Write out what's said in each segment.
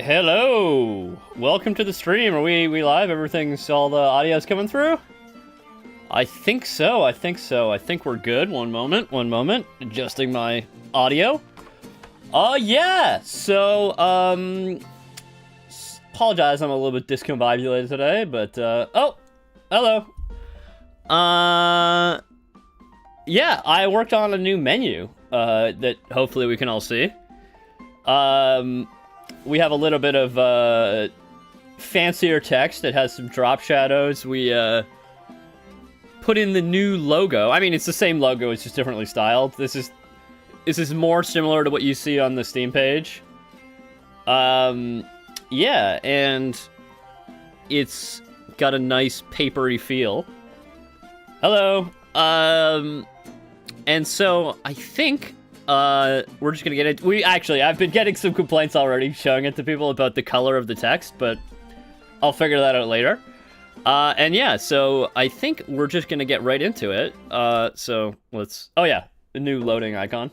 Hello! Welcome to the stream. Are we live? All the audio's coming through? I think so, I think we're good. One moment. Adjusting my audio. Yeah! So, apologize, I'm a little bit discombobulated today, but, oh! Hello! Yeah, I worked on a new menu, that hopefully we can all see. We have a little bit of fancier text that has some drop shadows. We put in the new logo. I mean, it's the same logo, it's just differently styled. This is more similar to what you see on the Steam page. Yeah, and it's got a nice papery feel. Hello. And so I think we're just gonna get it. I've been getting some complaints already showing it to people about the color of the text, but I'll figure that out later. And yeah, so I think we're just gonna get right into it. So let's, oh yeah, the new loading icon.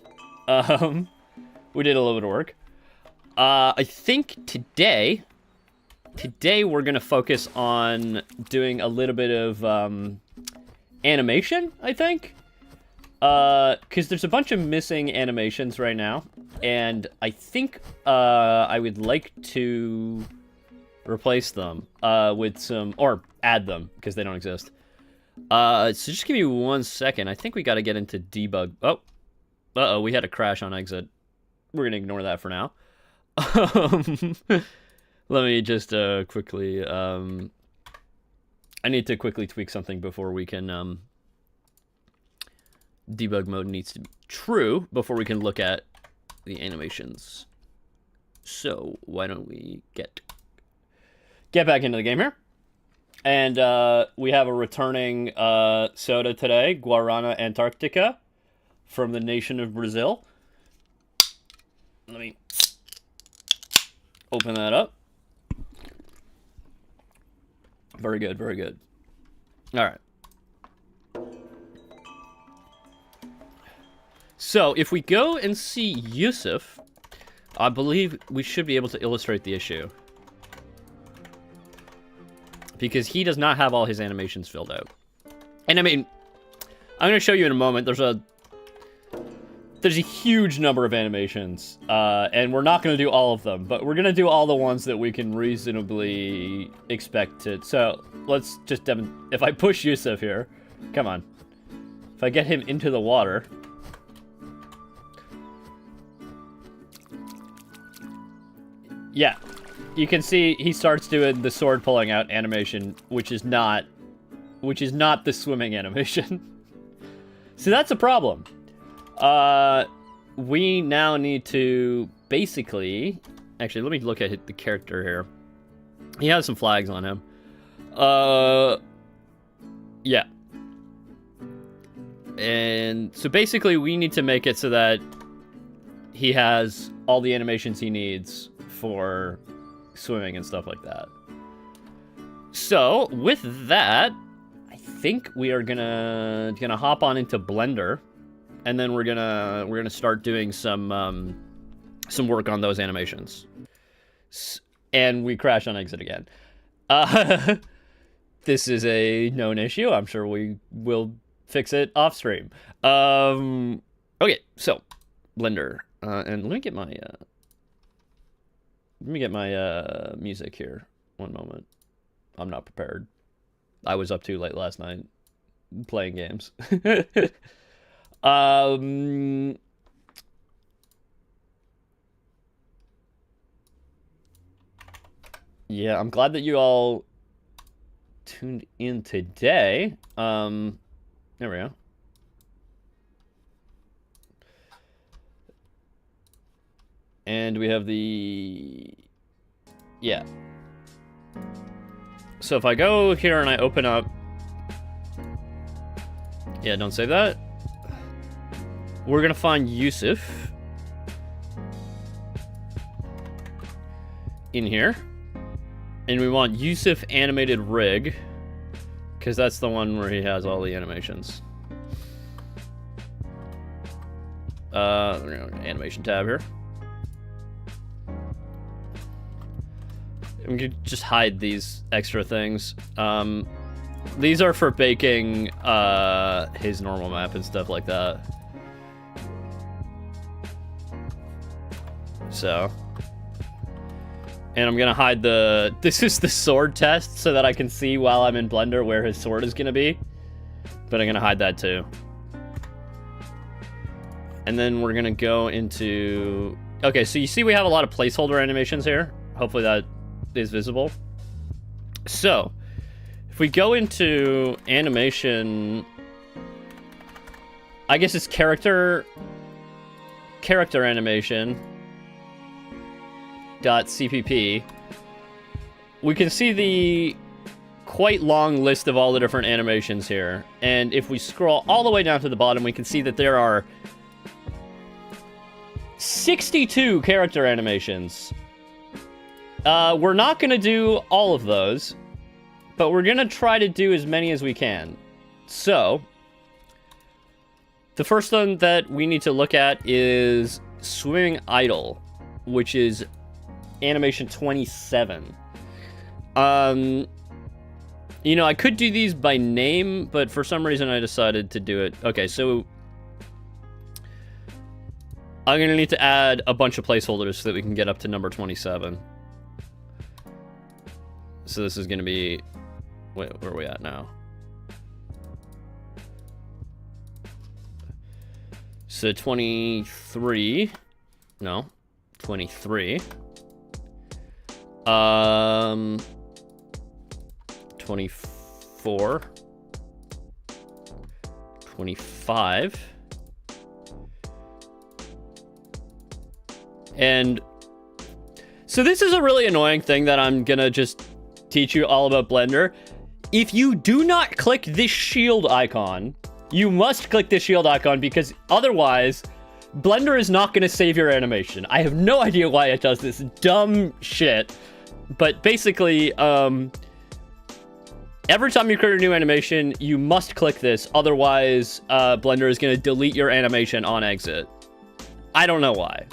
We did a little bit of work. I think today we're gonna focus on doing a little bit of, animation, I think. Because there's a bunch of missing animations right now, and I think, I would like to replace them, with some, or add them, because they don't exist. So just give me 1 second. I think we gotta get into debug. Oh, uh-oh, we had a crash on exit. We're gonna ignore that for now. Let me just, quickly, I need to quickly tweak something before we can, debug mode needs to be true before we can look at the animations. So why don't we get back into the game here? And we have a returning soda today, Guarana Antarctica, from the nation of Brazil. Let me open that up. Very good, very good. All right. So, if we go and see Yusuf, I believe we should be able to illustrate the issue. Because he does not have all his animations filled out. And I mean, I'm going to show you in a moment, there's a huge number of animations, and we're not going to do all of them, but we're going to do all the ones that we can reasonably expect to. So, let's just if I push Yusuf here, come on. If I get him into the water... Yeah, you can see he starts doing the sword pulling out animation, which is not the swimming animation. So that's a problem. We now need to basically, actually, let me look at the character here. He has some flags on him. Yeah. And so basically we need to make it so that he has all the animations he needs for swimming and stuff like that. So with that, I think we are gonna hop on into Blender, and then we're gonna start doing some work on those animations. And we crash on exit again. This is a known issue. I'm sure we will fix it off stream. Okay, so Blender, and let me get my music here. One moment. I'm not prepared. I was up too late last night playing games. Yeah, I'm glad that you all tuned in today. There we go. And we have the... Yeah. So if I go here and I open up... Yeah, don't save that. We're gonna find Yusuf in here. And we want Yusuf Animated Rig, because that's the one where he has all the animations. We're gonna go to animation tab here. We could just hide these extra things. These are for baking his normal map and stuff like that. So. And I'm gonna hide the... This is the sword test so that I can see while I'm in Blender where his sword is gonna be. But I'm gonna hide that too. And then we're gonna go into... Okay, so you see we have a lot of placeholder animations here. Hopefully that is visible. So, if we go into animation... I guess it's character animation... .cpp, we can see the quite long list of all the different animations here. And if we scroll all the way down to the bottom, we can see that there are 62 character animations. We're not going to do all of those, but we're going to try to do as many as we can. So, the first one that we need to look at is Swimming Idle, which is animation 27. You know, I could do these by name, but for some reason I decided to do it. Okay, so I'm gonna need to add a bunch of placeholders so that we can get up to number 27. So this is gonna be... Wait, where are we at now? So 23... No, 23... 24, 25, and so this is a really annoying thing that I'm gonna just teach you all about Blender. If you do not click this shield icon, you must click this shield icon because otherwise Blender is not going to save your animation. I have no idea why it does this dumb shit. But basically, every time you create a new animation, you must click this. Otherwise, Blender is going to delete your animation on exit. I don't know why.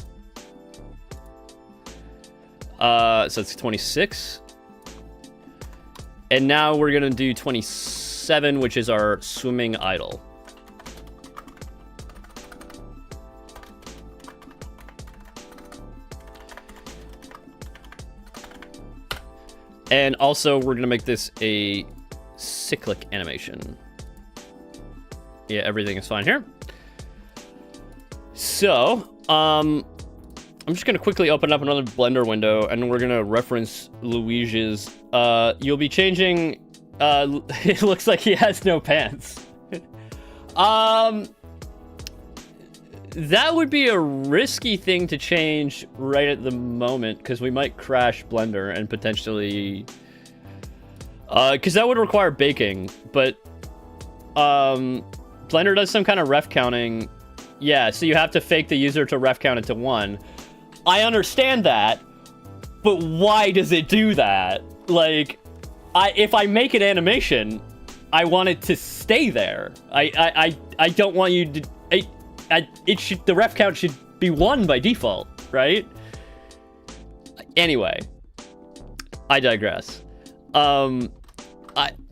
So it's 26. And now we're going to do 27, which is our Swimming Idle. And also, we're going to make this a cyclic animation. Yeah, everything is fine here. So, I'm just going to quickly open up another Blender window, and we're going to reference Luigi's. You'll be changing... it looks like he has no pants. That would be a risky thing to change right at the moment, because we might crash Blender and potentially... because that would require baking, but... Blender does some kind of ref counting. Yeah, so you have to fake the user to ref count it to 1. I understand that, but why does it do that? Like, if I make an animation, I want it to stay there. I don't want you to... the ref count should be 1 by default, right? Anyway, I digress.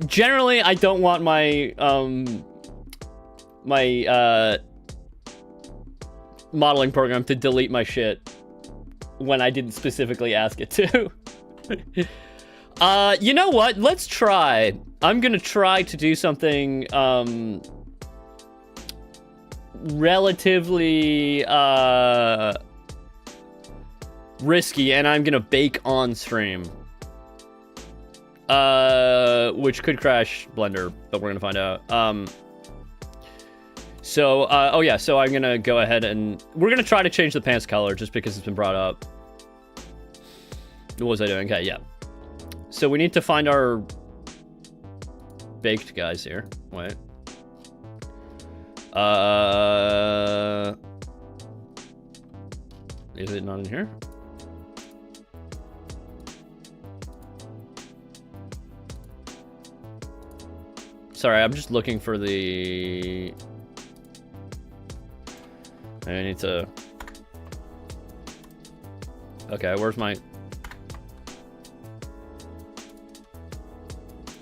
Generally, I don't want my modeling program to delete my shit when I didn't specifically ask it to. You know what? Let's try. I'm gonna try to do something relatively risky, and I'm gonna bake on stream, which could crash Blender, but we're gonna find out. So oh yeah, so I'm gonna go ahead and we're gonna try to change the pants color just because it's been brought up. What was I doing? Okay, yeah. So we need to find our baked guys here. Wait. Is it not in here? Sorry, I'm just looking for the... I need to... Okay, where's my...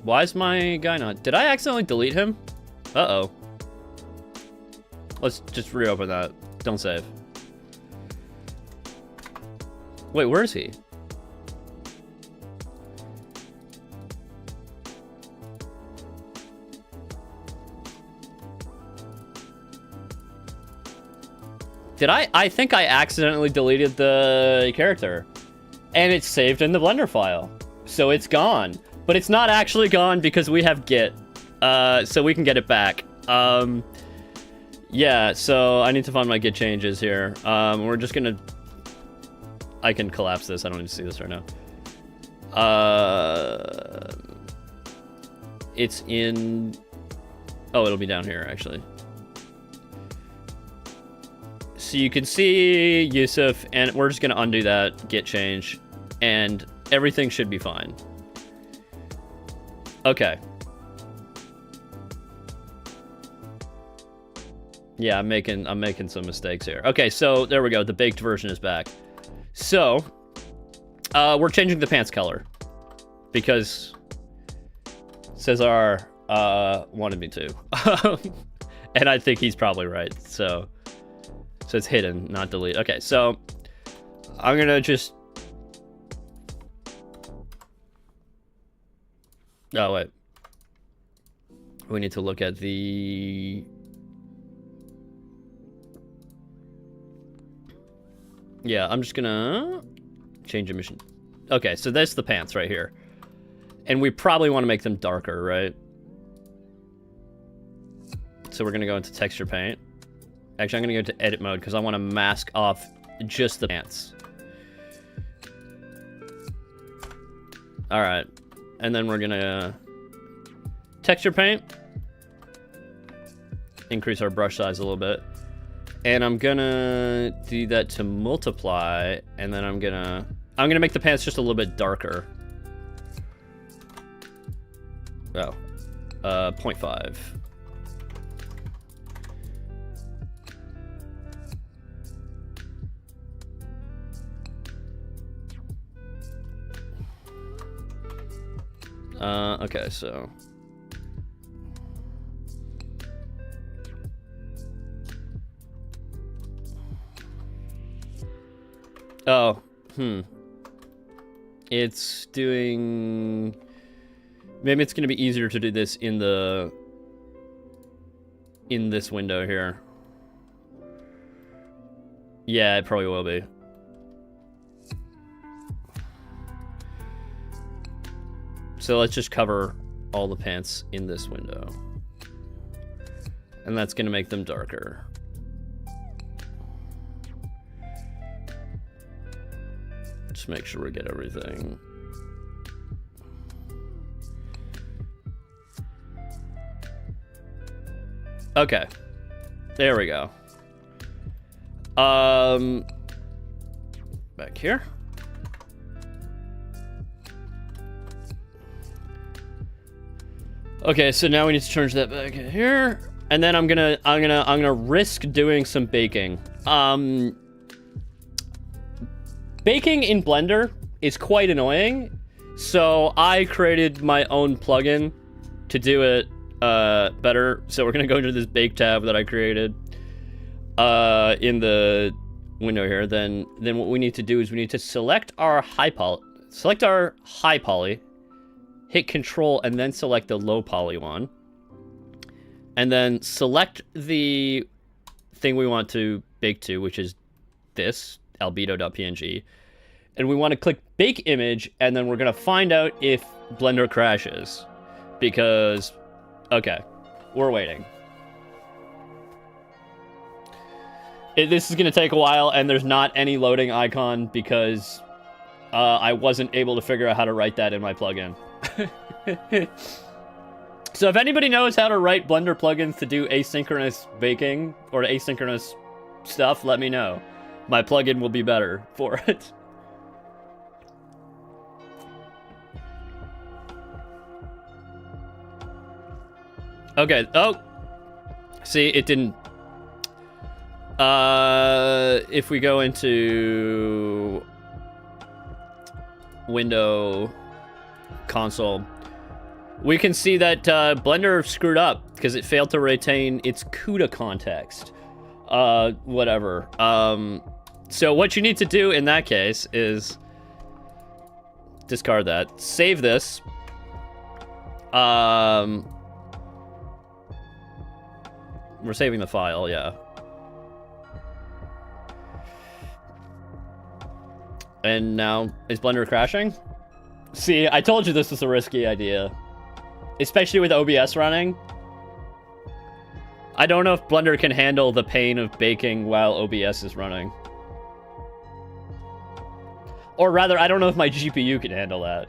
Why is my guy not... Did I accidentally delete him? Uh-oh. Let's just reopen that. Don't save. Wait, where is he? Did I think I accidentally deleted the character. And it's saved in the Blender file. So it's gone. But it's not actually gone because we have Git. So we can get it back. Yeah, so I need to find my Git changes here. We're just gonna... I can collapse this. I don't need to see this right now. It's in... Oh, it'll be down here, actually. So you can see Yusuf, and we're just gonna undo that Git change, and everything should be fine. Okay. Yeah, I'm making some mistakes here. Okay, so there we go. The baked version is back. So, we're changing the pants color because Cesar wanted me to, and I think he's probably right. So it's hidden, not delete. Okay, so I'm gonna just. Oh wait, we need to look at the. Yeah, I'm just gonna change emission. Okay, so that's the pants right here. And we probably want to make them darker, right? So we're gonna go into texture paint. Actually, I'm gonna go into edit mode because I want to mask off just the pants. All right, and then we're gonna texture paint. Increase our brush size a little bit. And I'm gonna do that to multiply, and then I'm gonna make the pants just a little bit darker. Oh, 0.5. Okay, so. Oh, It's doing... Maybe it's going to be easier to do this in this window here. Yeah, it probably will be. So let's just cover all the pants in this window. And that's going to make them darker. Just make sure we get everything. Okay. There we go. Back here. Okay, so now we need to change that back in here. And then I'm gonna risk doing some baking. Baking in Blender is quite annoying, so I created my own plugin to do it better. So we're gonna go into this bake tab that I created in the window here. Then what we need to do is we need to select our high poly, hit Control, and then select the low poly one, and then select the thing we want to bake to, which is this albedo.png, and we want to click bake image, and then we're gonna find out if Blender crashes, because okay, we're waiting. This is gonna take a while, and there's not any loading icon because I wasn't able to figure out how to write that in my plugin. So if anybody knows how to write Blender plugins to do asynchronous baking or asynchronous stuff, let me know. My plugin will be better for it. Okay. Oh, see, it didn't. If we go into window console, we can see that Blender screwed up because it failed to retain its CUDA context. Whatever. So what you need to do in that case is discard that. Save this. We're saving the file, yeah. And now, is Blender crashing? See, I told you this was a risky idea. Especially with OBS running. I don't know if Blender can handle the pain of baking while OBS is running. Or rather, I don't know if my GPU can handle that.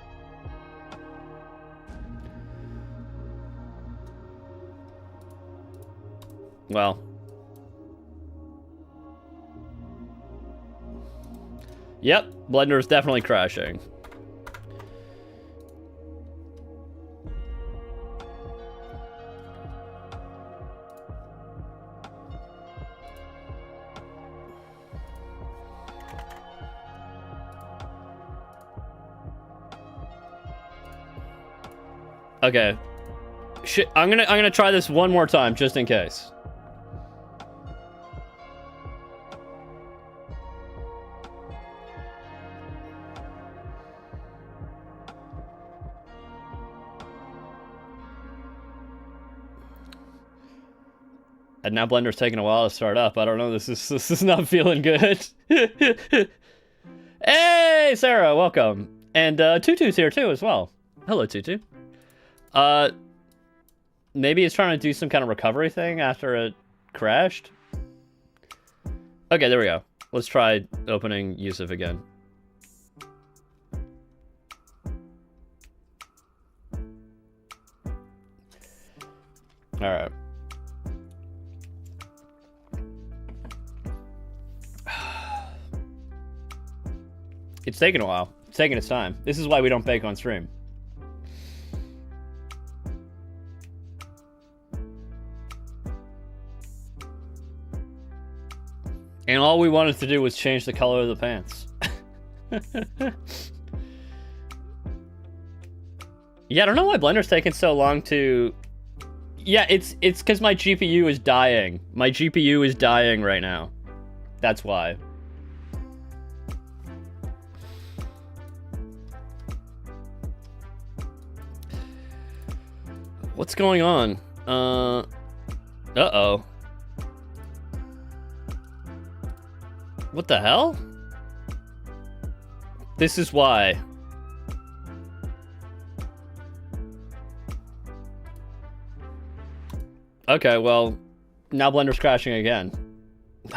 Well. Yep, Blender is definitely crashing. Okay. Shit, I'm gonna try this one more time just in case. And now Blender's taking a while to start up. I don't know. This is not feeling good. Hey, Sarah, welcome. And Tutu's here too as well. Hello, Tutu. Maybe it's trying to do some kind of recovery thing after it crashed. Okay, there we go. Let's try opening Yusuf again. All right. It's taking a while. It's taking its time. This is why we don't bake on stream. And all we wanted to do was change the color of the pants. Yeah, I don't know why Blender's taking so long to... Yeah, it's because my GPU is dying. My GPU is dying right now. That's why. What's going on? Uh-oh. What the hell? This is why. Okay, well, now Blender's crashing again.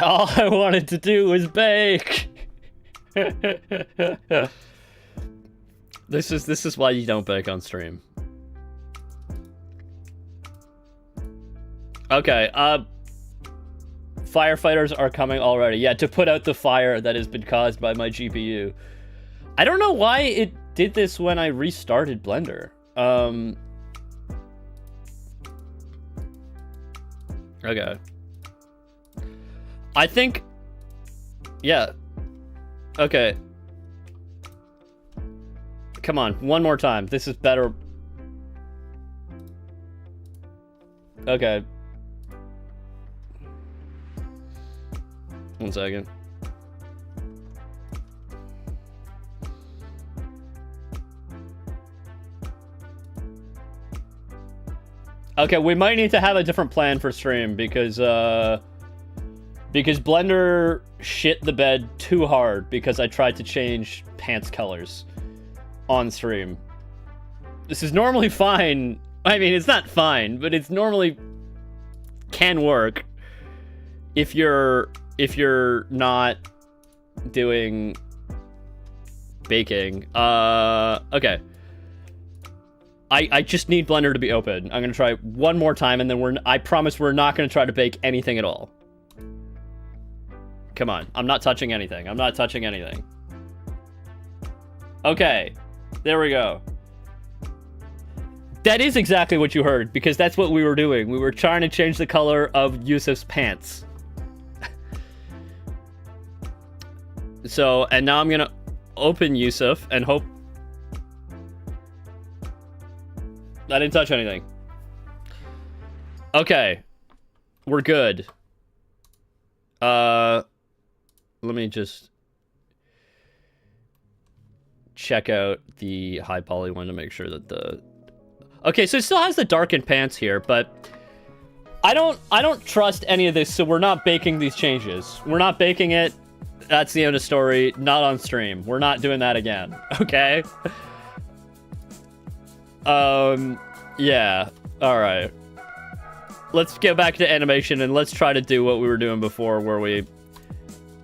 All I wanted to do was bake. This is why you don't bake on stream. Okay, firefighters are coming already. Yeah, to put out the fire that has been caused by my GPU. I don't know why it did this when I restarted Blender. Okay. I think... Yeah. Okay. Come on, one more time. This is better. Okay. One second. Okay, we might need to have a different plan for stream because Blender shit the bed too hard because I tried to change pants colors on stream. This is normally fine. I mean, it's not fine, but it's normally can work if you're not doing baking. Okay. I just need Blender to be open. I'm gonna try one more time, and then I promise we're not gonna try to bake anything at all. Come on, I'm not touching anything. I'm not touching anything. Okay, there we go. That is exactly what you heard, because that's what we were doing. We were trying to change the color of Yusuf's pants. So, and now I'm gonna open Yusuf and hope... I didn't touch anything. Okay. We're good. Let me just check out the high poly one to make sure that the... Okay, so it still has the darkened pants here, but I don't trust any of this, so we're not baking these changes. We're not baking it. That's the end of story. Not on stream. We're not doing that again. Okay? Yeah. Alright. Let's go back to animation and let's try to do what we were doing before where we...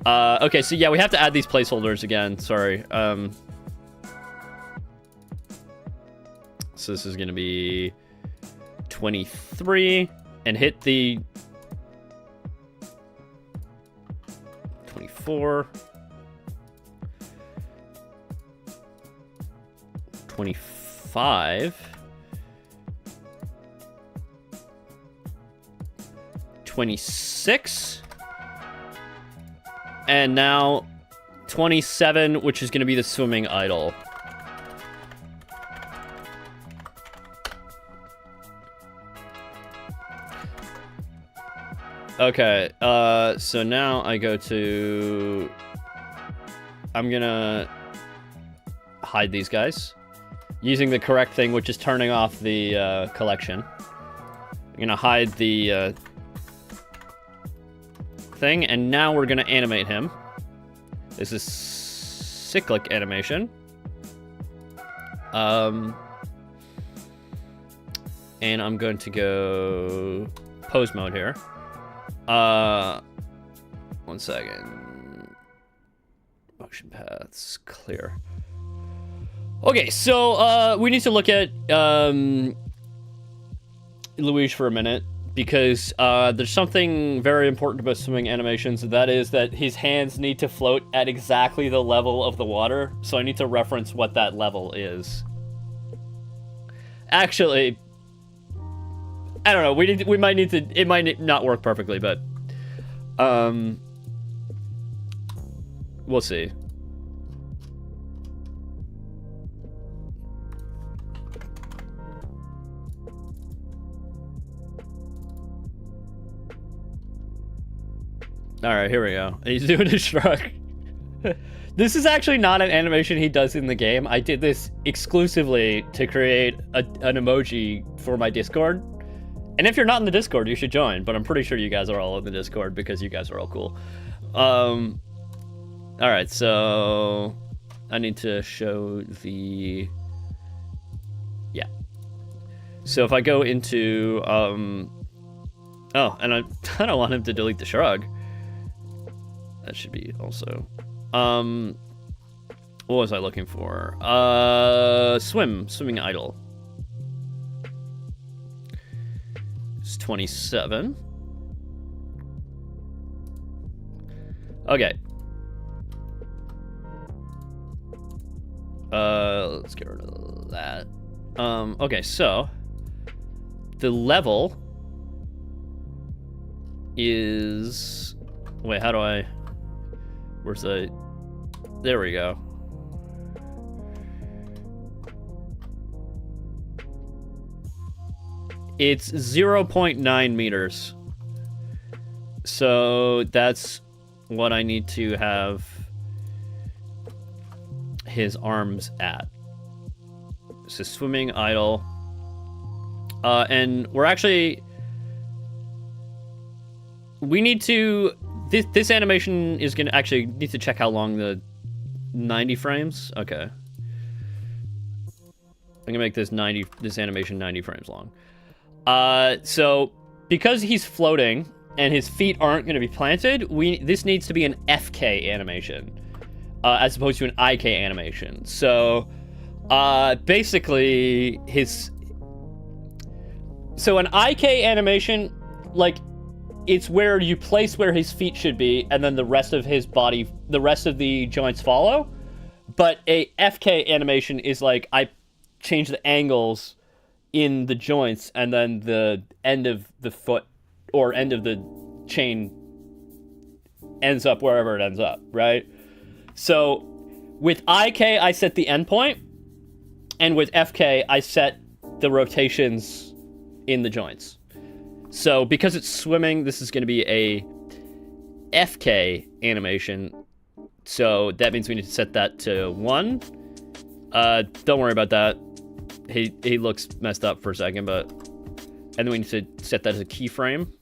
Okay, so yeah, we have to add these placeholders again. Sorry. So this is going to be 23 and hit the 24, 25, 26, and now 27, which is going to be the swimming idle. Okay, so now I go to... I'm gonna hide these guys using the correct thing, which is turning off the collection. I'm gonna hide the thing, and now we're gonna animate him. This is cyclic animation. And I'm going to go pose mode here. 1 second. Motion paths clear. Okay, so we need to look at Luigi for a minute because there's something very important about swimming animations, and that is that his hands need to float at exactly the level of the water. So I need to reference what that level is. Actually, I don't know. We might need to. It might not work perfectly, but we'll see. All right, here we go. He's doing a shrug. This is actually not an animation he does in the game. I did this exclusively to create an emoji for my Discord. And if you're not in the Discord, you should join. But I'm pretty sure you guys are all in the Discord because you guys are all cool. All right, so I need to show the... Yeah. So if I go into... Oh, and I don't want him to delete the shrug. That should be also... What was I looking for? Swimming idle. It's 27. Okay. Let's get rid of that. Okay, so the level is... Wait, how do I... Where's the... There we go. It's 0.9 meters. So that's what I need to have his arms at. So swimming idle. And we're actually... We need to... This animation is going to actually need to check how long the 90 frames. Okay. I'm going to make this animation 90 frames long. So because he's floating and his feet aren't going to be planted, this needs to be an FK animation, as opposed to an IK animation. So, basically so an IK animation, like, it's where you place where his feet should be, and then the rest of his body, the rest of the joints follow. But a FK animation is like, I change the angles in the joints, and then the end of the foot, or end of the chain, ends up wherever it ends up, right? So, with IK, I set the endpoint, and with FK, I set the rotations in the joints. So because it's swimming, this is going to be a FK animation. So that means we need to set that to 1. Don't worry about that. He looks messed up for a second, but... And then we need to set that as a keyframe.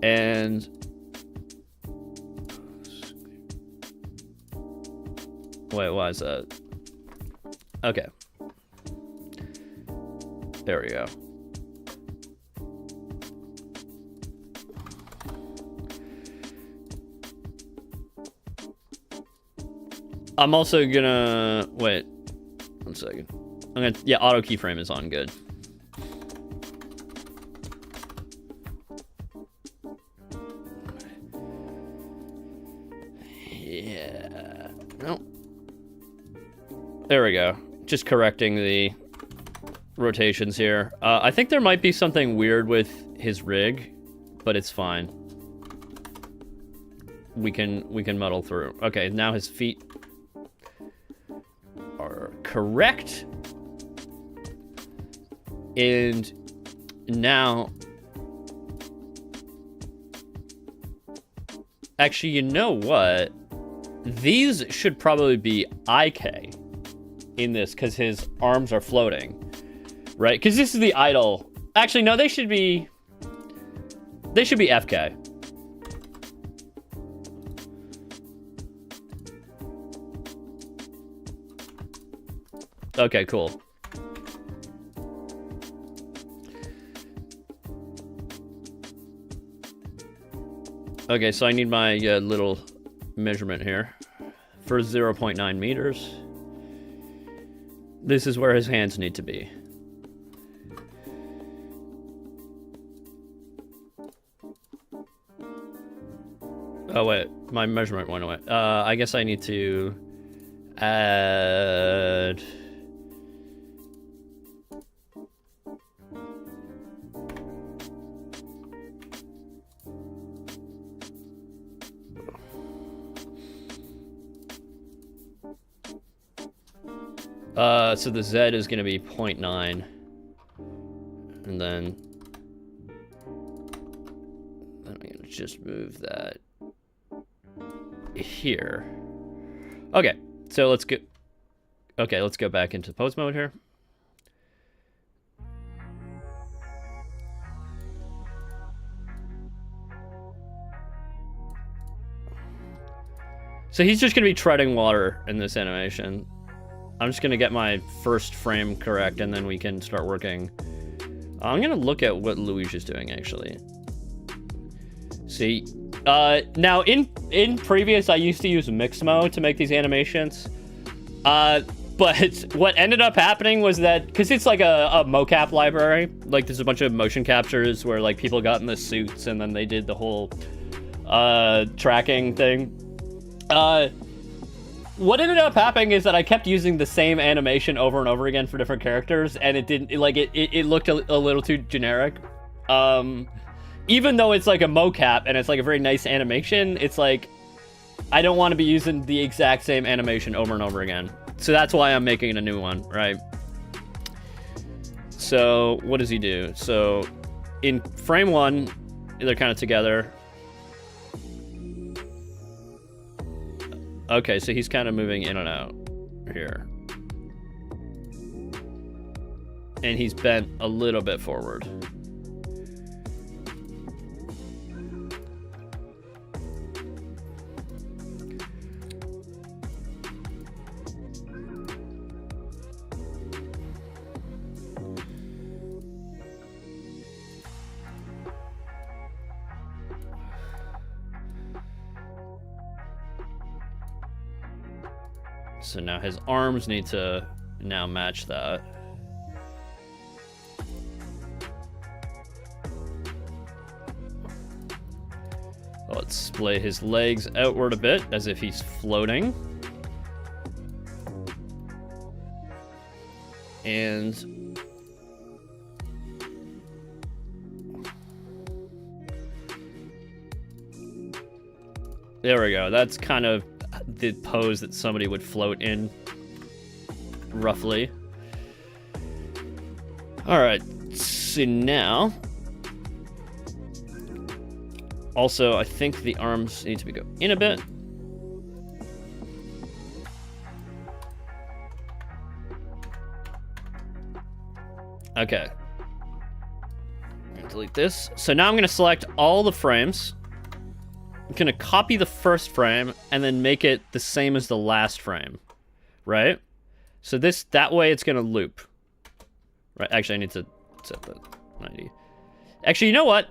And... Wait, why is that? Okay. There we go. I'm also gonna... Wait. 1 second. Yeah, auto keyframe is on. Good. Yeah. No. There we go. Just correcting the rotations here. I think there might be something weird with his rig, but it's fine. We can muddle through. Okay, now his feet are correct. And now... Actually, you know what? These should probably be IK in this, because his arms are floating. Right? Because this is the idle. Actually, no, they should be FK. Okay, cool. Okay, so I need my little measurement here for 0.9 meters. This is where his hands need to be. Oh wait, my measurement went away. I guess I need to add... So the Z is going to be 0.9. And then I'm going to just move that here. Okay, so let's go back into pose mode here. So he's just going to be treading water in this animation. I'm just going to get my first frame correct, and then we can start working. I'm going to look at what Luigi is doing, actually. See, now in previous, I used to use Mixmo to make these animations. But what ended up happening was that, because it's like a mocap library, like there's a bunch of motion captures where like people got in the suits and then they did the whole tracking thing. What ended up happening is that I kept using the same animation over and over again for different characters, and it didn't, like, it looked a little too generic. Even though it's like a mocap and it's like a very nice animation, it's like, I don't want to be using the exact same animation over and over again. So that's why I'm making a new one, right? So what does he do? So in frame 1, they're kind of together. Okay, so he's kind of moving in and out here. And he's bent a little bit forward. So now his arms need to now match that. Let's splay his legs outward a bit as if he's floating. And there we go. That's kind of the pose that somebody would float in. roughly. Alright, so now... Also, I think the arms need to be go in a bit. Okay. I'm gonna delete this. So now I'm gonna select all the frames. I'm gonna copy the first frame and then make it the same as the last frame. Right? So that way it's gonna loop. Right, actually I need to set that 90. Actually, you know what?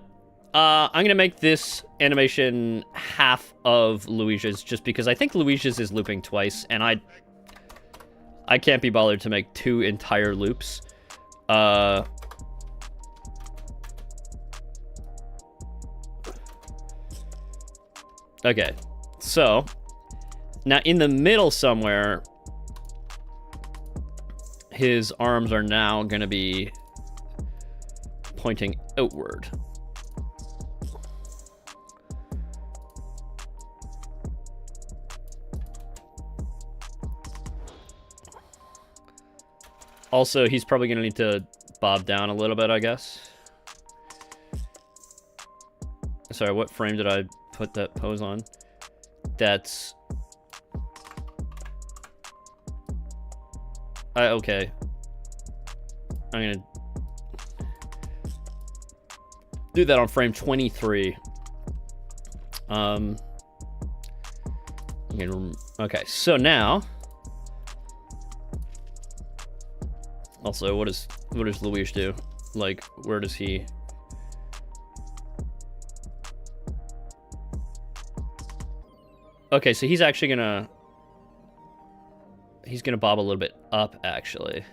I'm gonna make this animation half of Luigi's just because I think Luigi's is looping twice, and I can't be bothered to make 2 entire loops. Okay, so now in the middle somewhere, his arms are now gonna be pointing outward. Also, he's probably going to need to bob down a little bit, I guess. Sorry, what frame did I put that pose on? That's... okay. I'm going to do that on frame 23. Okay, so now... Also, what does Luigi do? Like, where does he... Okay, so he's actually gonna... He's gonna bob a little bit up, actually.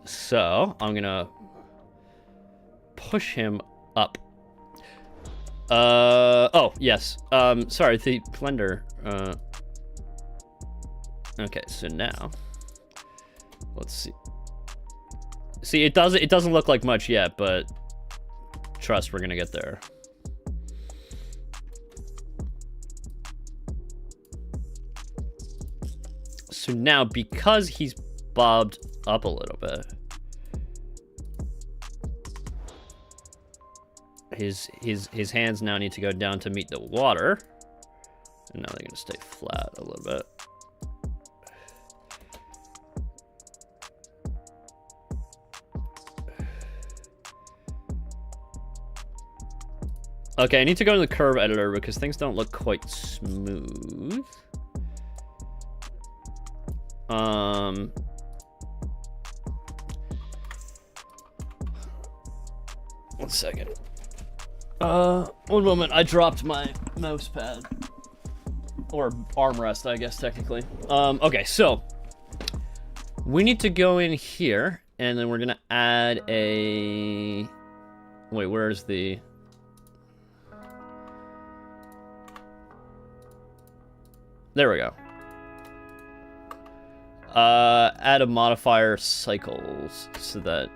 So, I'm gonna push him up. Oh, yes. Sorry, the blender. Okay, so now... Let's see. See, it doesn't look like much yet, but trust, we're gonna get there. So now, because he's bobbed up a little bit, his hands now need to go down to meet the water, and now they're gonna stay flat a little bit. Okay, I need to go to the curve editor because things don't look quite smooth. 1 second. 1 moment, I dropped my mouse pad. Or armrest, I guess, technically. Okay, so we need to go in here, and then we're gonna add a... Wait, where's the... There we go. Add a modifier cycles so that...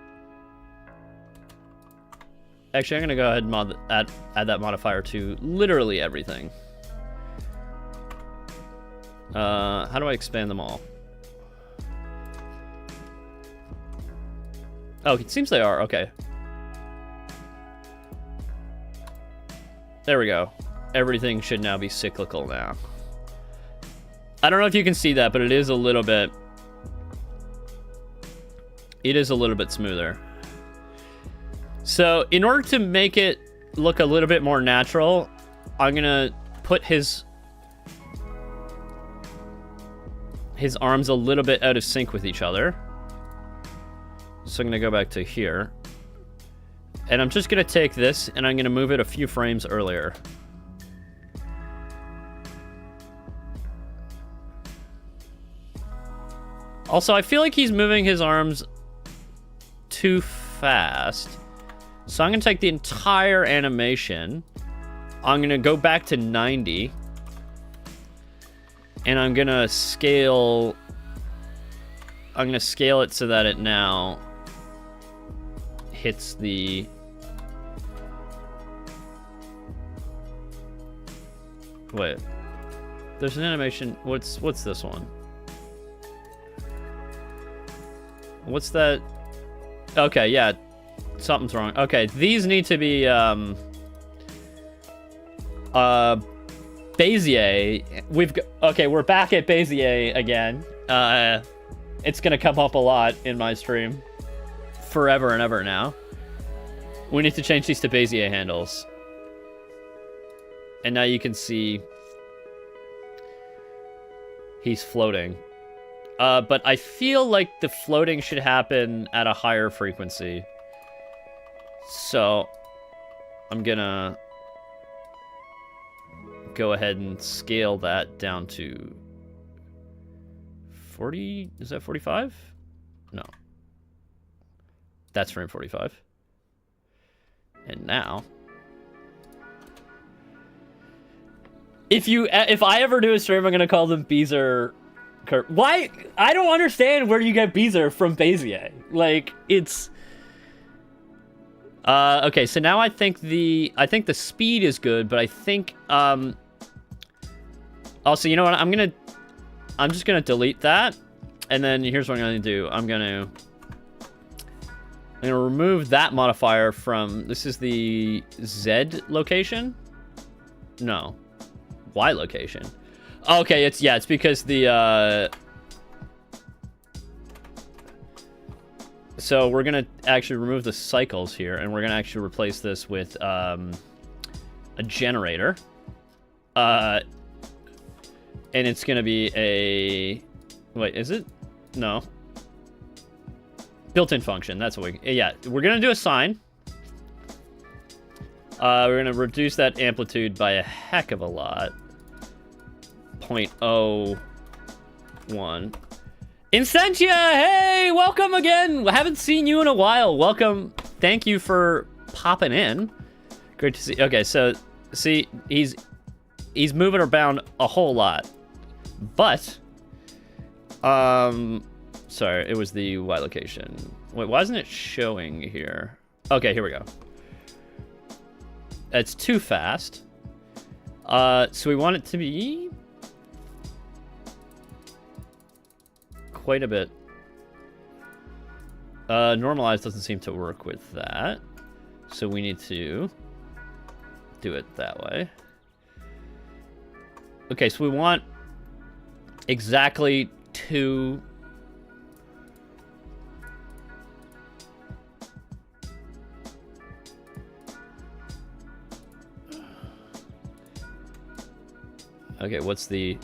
Actually, I'm gonna go ahead and add that modifier to literally everything. How do I expand them all? Oh, it seems they are. Okay. There we go. Everything should now be cyclical now. I don't know if you can see that, but it is a little bit... It is a little bit smoother. So, in order to make it look a little bit more natural, I'm gonna put his arms a little bit out of sync with each other. So I'm gonna go back to here. And I'm just gonna take this, and I'm gonna move it a few frames earlier. Also, I feel like he's moving his arms too fast. So I'm going to take the entire animation. I'm going to go back to 90. And I'm going to scale... I'm going to scale it so that it now hits the... Wait. There's an animation... What's this one? What's that? Okay, yeah. Something's wrong. Okay, these need to be, Bezier. Okay, we're back at Bezier again. It's gonna come up a lot in my stream. Forever and ever now. We need to change these to Bezier handles. And now you can see he's floating. But I feel like the floating should happen at a higher frequency. So I'm gonna go ahead and scale that down to 40. Is that 45? No. That's frame 45. And now, if I ever do a stream, I'm gonna call them Beezer. Why? I don't understand where you get Beezer from Bezier. Like, it's okay. So now I think the speed is good, but I think also, you know what? I'm just gonna delete that, and then here's what I'm gonna do. I'm gonna remove that modifier from, this is the Z location? No. Y location. Okay, it's because the, so we're gonna actually remove the cycles here, and we're gonna actually replace this with, a generator. And it's gonna be a, wait, is it? No. Built-in function, that's what yeah, we're gonna do a sine. We're gonna reduce that amplitude by a heck of a lot. 0.01. Incentia, hey, welcome again. I haven't seen you in a while. Welcome. Thank you for popping in. Great to see. Okay, so see, he's moving around a whole lot, but sorry, it was the Y location. Wait, why isn't it showing here? Okay, here we go. It's too fast. So we want it to be quite a bit. Normalize doesn't seem to work with that. So we need to do it that way. Okay, so we want exactly 2. Okay, what's the...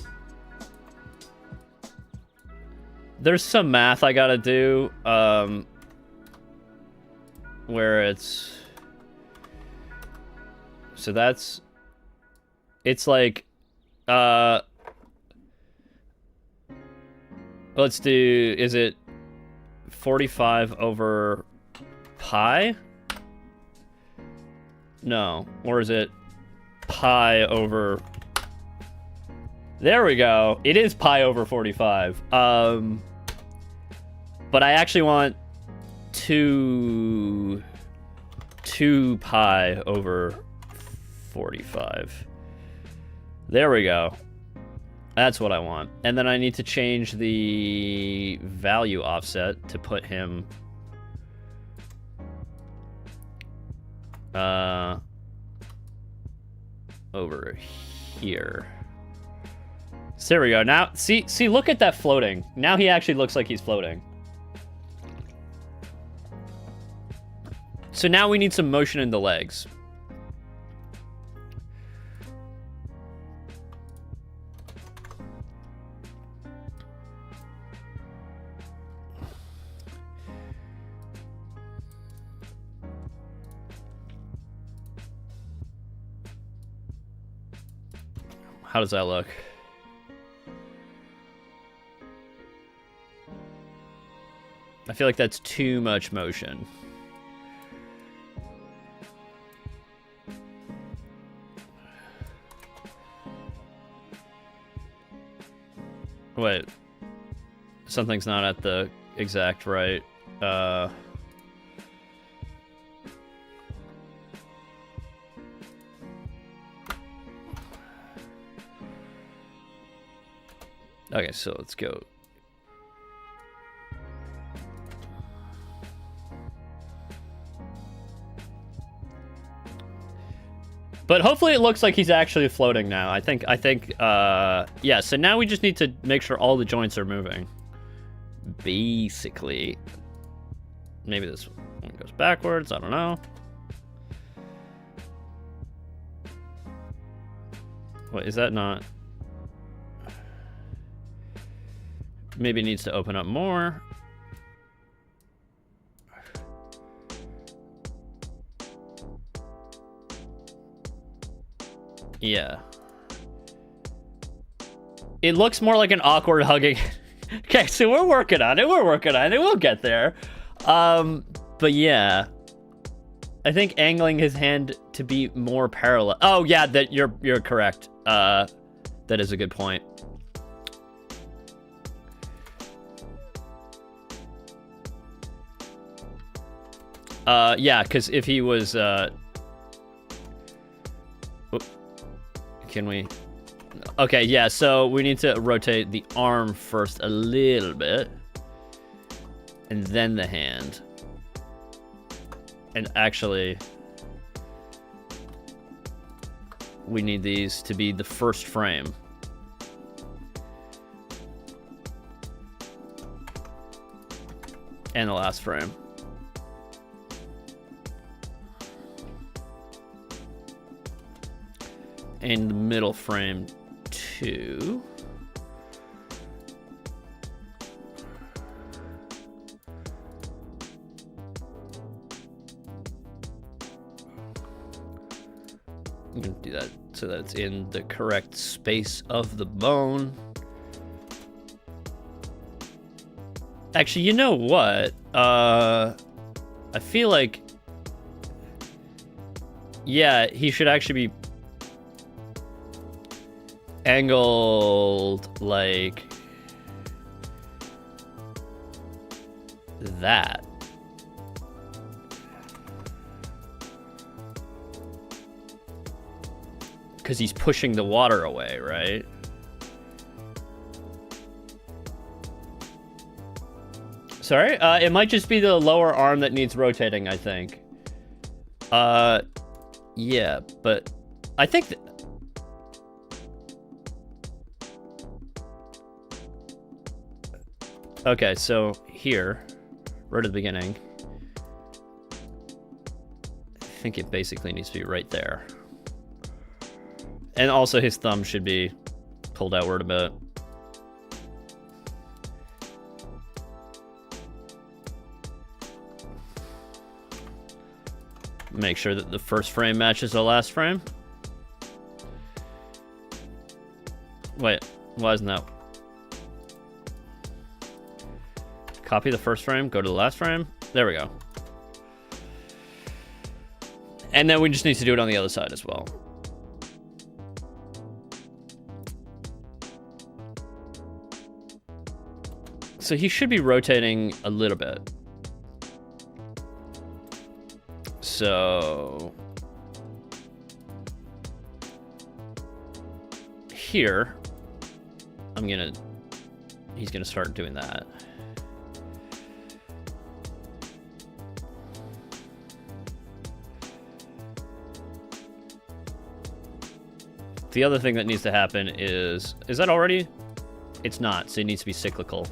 There's some math I gotta do, where it's... So that's... It's like, let's do... Is it 45 over pi? No. Or is it pi over... There we go. It is pi over 45. But I actually want 2 pi over 45. There we go. That's what I want. And then I need to change the value offset to put him over here. So there we go. Now, see, look at that floating. Now he actually looks like he's floating. So now we need some motion in the legs. How does that look? I feel like that's too much motion. Wait. Something's not at the exact right. Okay, so let's go. But hopefully it looks like he's actually floating now. I think, yeah, so now we just need to make sure all the joints are moving. Basically. Maybe this one goes backwards, I don't know. What, is that not? Maybe it needs to open up more. Yeah. It looks more like an awkward hugging. Okay, so we're working on it. We'll get there. But yeah. I think angling his hand to be more parallel. Oh yeah, that you're correct. That is a good point. Yeah, because if he was can we? Okay, yeah, so we need to rotate the arm first a little bit. And then the hand. And actually, we need these to be the first frame. And the last frame. And the middle frame too. I'm gonna do that so that it's in the correct space of the bone. Actually, you know what? I feel like, yeah, he should actually be angled like that. Because he's pushing the water away, right? Sorry? It might just be the lower arm that needs rotating, I think. Yeah, but I think that... Okay, so here, right at the beginning, I think it basically needs to be right there. And also his thumb should be pulled outward a bit. Make sure that the first frame matches the last frame. Wait, why isn't that? Copy the first frame, go to the last frame. There we go. And then we just need to do it on the other side as well. So he should be rotating a little bit. So here, he's gonna start doing that. The other thing that needs to happen is that already? It's not, so it needs to be cyclical.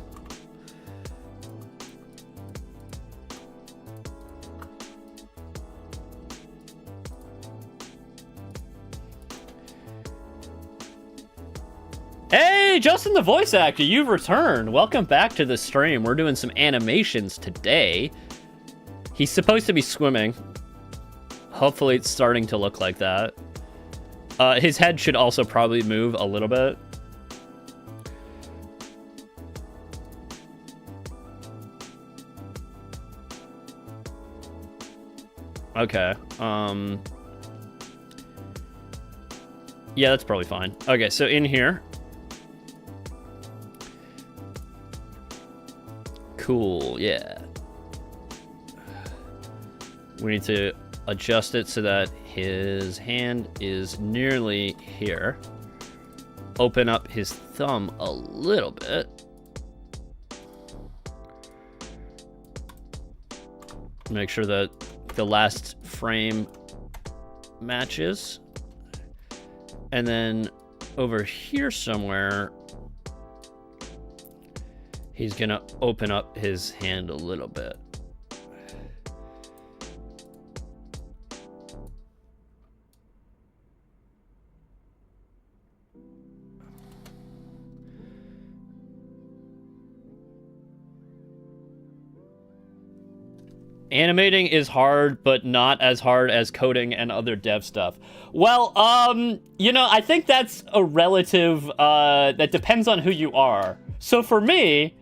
Hey, Justin the voice actor, you've returned. Welcome back to the stream. We're doing some animations today. He's supposed to be swimming. Hopefully it's starting to look like that. His head should also probably move a little bit. Okay. Yeah, that's probably fine. Okay, so in here. Cool, yeah. We need to adjust it so that his hand is nearly here. Open up his thumb a little bit. Make sure that the last frame matches. And then over here somewhere, he's gonna open up his hand a little bit. Animating is hard, but not as hard as coding and other dev stuff. Well, you know, I think that's a relative, that depends on who you are. So for me,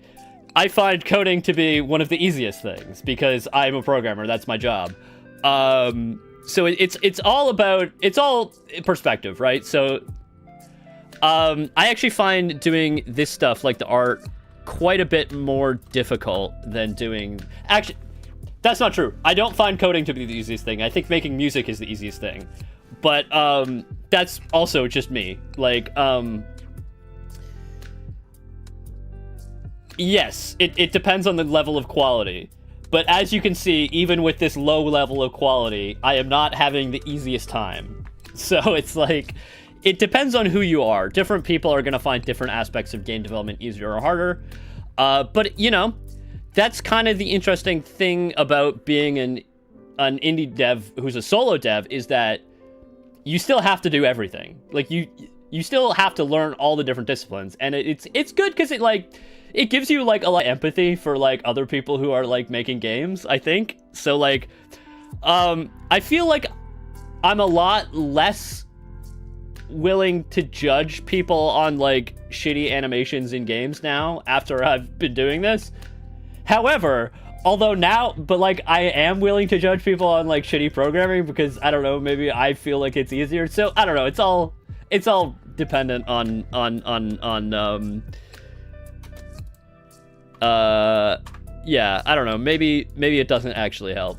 I find coding to be one of the easiest things because I'm a programmer, that's my job. So it's all perspective, right? So, I actually find doing this stuff, like the art, quite a bit more difficult than doing, actually, that's not true. I don't find coding to be the easiest thing. I think making music is the easiest thing. But that's also just me. Like, yes, it depends on the level of quality. But as you can see, even with this low level of quality, I am not having the easiest time. So it's like, it depends on who you are. Different people are going to find different aspects of game development easier or harder. But, you know, that's kind of the interesting thing about being an indie dev who's a solo dev, is that you still have to do everything. Like, you still have to learn all the different disciplines, and it's good because it gives you like a lot of empathy for like other people who are like making games, I think. So like, I feel like I'm a lot less willing to judge people on like shitty animations in games now after I've been doing this. However, although now, but like, I am willing to judge people on like shitty programming because, I don't know, maybe I feel like it's easier. So I don't know. It's all dependent on yeah, I don't know. Maybe it doesn't actually help.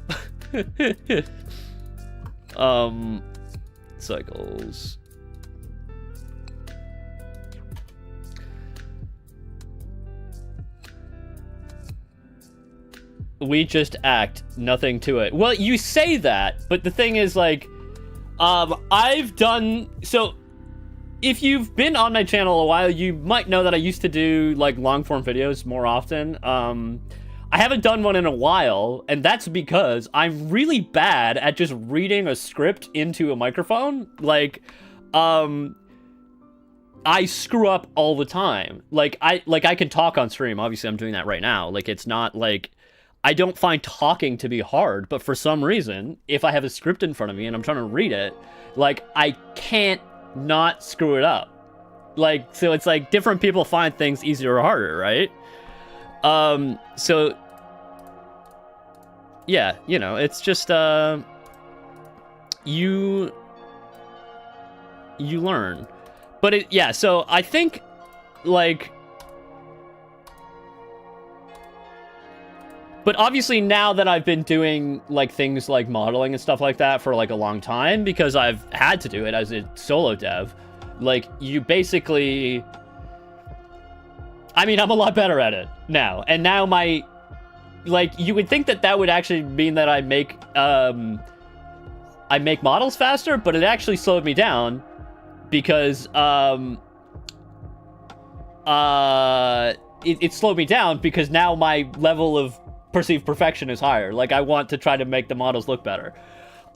Cycles. We just act, nothing to it. Well, you say that, but the thing is, like, I've done, so if you've been on my channel a while, you might know that I used to do like long form videos more often. I haven't done one in a while, and that's because I'm really bad at just reading a script into a microphone. Like, I screw up all the time. Like I can talk on stream. Obviously, I'm doing that right now. Like, it's not like, I don't find talking to be hard, but for some reason, if I have a script in front of me and I'm trying to read it, like, I can't not screw it up. Like, so it's like different people find things easier or harder, right? So yeah, you know, it's just you learn. But yeah, so I think like, but obviously now that I've been doing like things like modeling and stuff like that for like a long time, because I've had to do it as a solo dev, like, you basically, I mean, I'm a lot better at it now. And now my, like, you would think that that would actually mean that I make models faster, but it actually slowed me down because it slowed me down because now my level of perceived perfection is higher. Like, I want to try to make the models look better.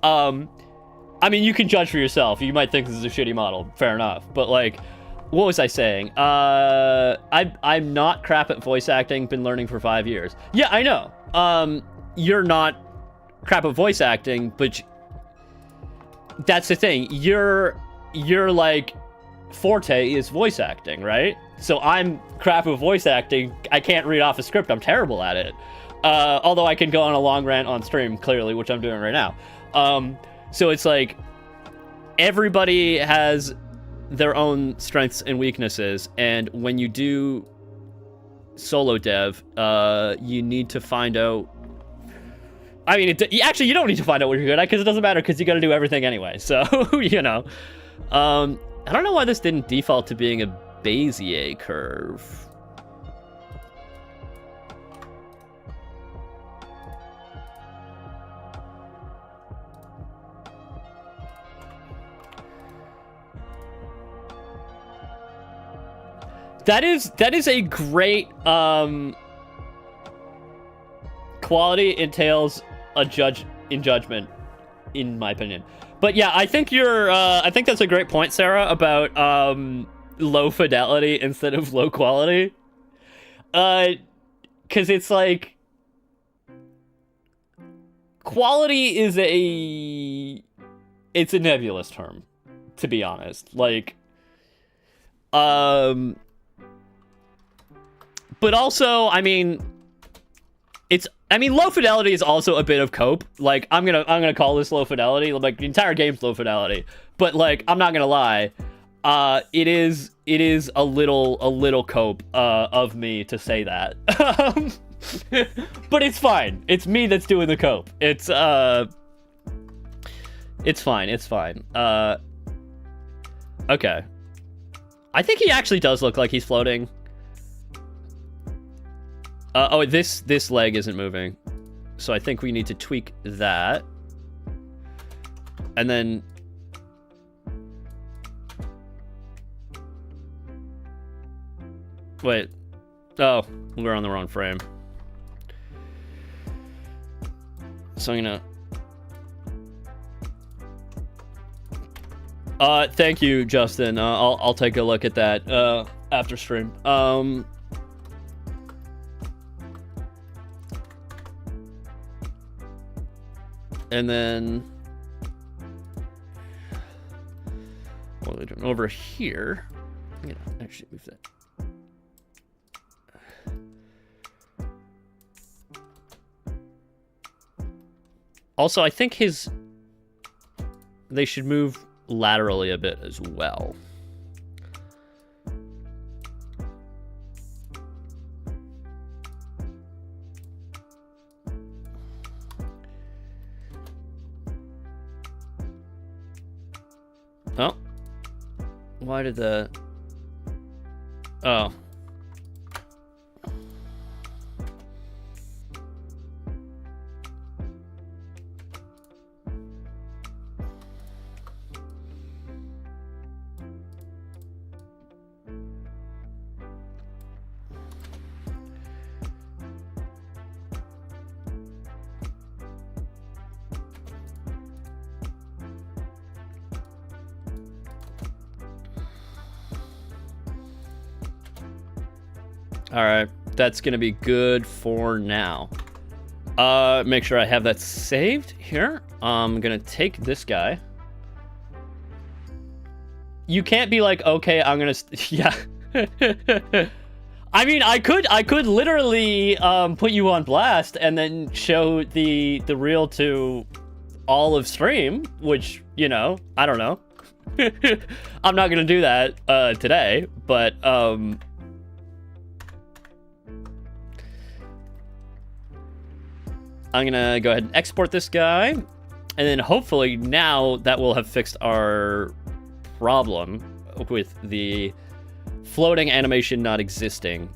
I mean, you can judge for yourself. You might think this is a shitty model. Fair enough. But, like, what was I saying? I'm not crap at voice acting. Been learning for 5 years. Yeah, I know. You're not crap at voice acting, but that's the thing. Your like, forte is voice acting, right? So I'm crap at voice acting. I can't read off a script. I'm terrible at it. Although I can go on a long rant on stream, clearly, which I'm doing right now. So it's like, everybody has their own strengths and weaknesses, and when you do solo dev, you need to find out, I mean, actually, you don't need to find out what you're good at, because it doesn't matter, because you got to do everything anyway, so, you know. I don't know why this didn't default to being a Bezier curve. That is a great quality entails a judgment, in my opinion. But yeah, I think I think that's a great point, Sarah, about low fidelity instead of low quality. Because it's like quality is it's a nebulous term, to be honest. Like, but also, I mean, low fidelity is also a bit of cope. Like, I'm gonna call this low fidelity. Like, the entire game's low fidelity. But like, I'm not gonna lie, it is a little cope of me to say that. But it's fine. It's me that's doing the cope. It's fine. Okay. I think he actually does look like he's floating. Oh, this leg isn't moving. So I think we need to tweak that. And then... Wait. Oh, we're on the wrong frame. So I'm gonna... thank you, Justin. I'll take a look at that after stream. And then what are we doing over here? I'm gonna actually move that. Also, I think they should move laterally a bit as well. Oh. Why did the... Oh. All right, that's gonna be good for now. Make sure I have that saved here. I'm gonna take this guy. You can't be like, okay, I'm gonna, yeah. I mean, I could literally put you on blast and then show the reel to all of stream, which, you know, I don't know. I'm not gonna do that today, but I'm gonna go ahead and export this guy, and then hopefully now that will have fixed our problem with the floating animation not existing.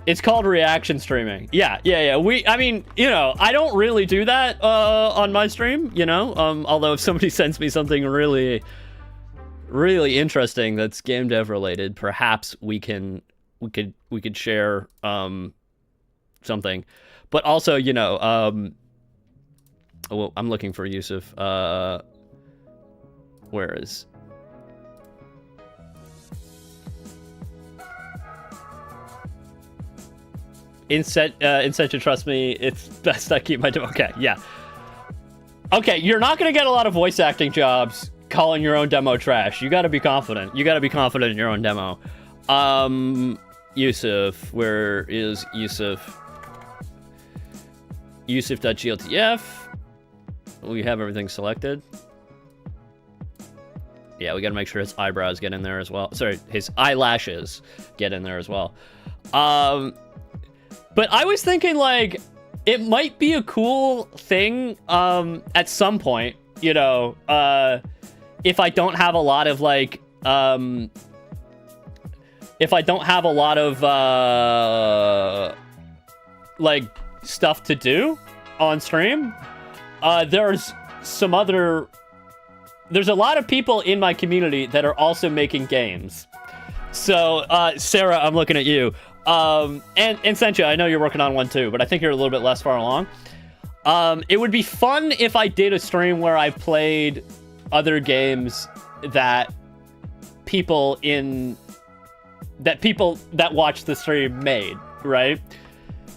It's called reaction streaming. Yeah. I mean, you know, I don't really do that on my stream, you know. Although if somebody sends me something really interesting that's game dev related, perhaps we could share something. But also, you know, well, I'm looking for Yusuf. Where is... Inset to trust me, it's best I keep my demo. Okay, yeah. Okay, you're not gonna get a lot of voice acting jobs calling your own demo trash. You gotta be confident. You gotta be confident in your own demo. Yusuf, where is Yusuf? Yusuf.gltf. We have everything selected. Yeah, we gotta make sure his eyebrows get in there as well. Sorry, his eyelashes get in there as well. But I was thinking, like, it might be a cool thing at some point, you know, if I don't have a lot of, like, if I don't have a lot of, like, stuff to do on stream. There's some other there's a lot of people in my community that are also making games. So, Sarah, I'm looking at you. And Sencha, I know you're working on one too, but I think you're a little bit less far along. It would be fun if I did a stream where I played other games that people that watch the stream made, right?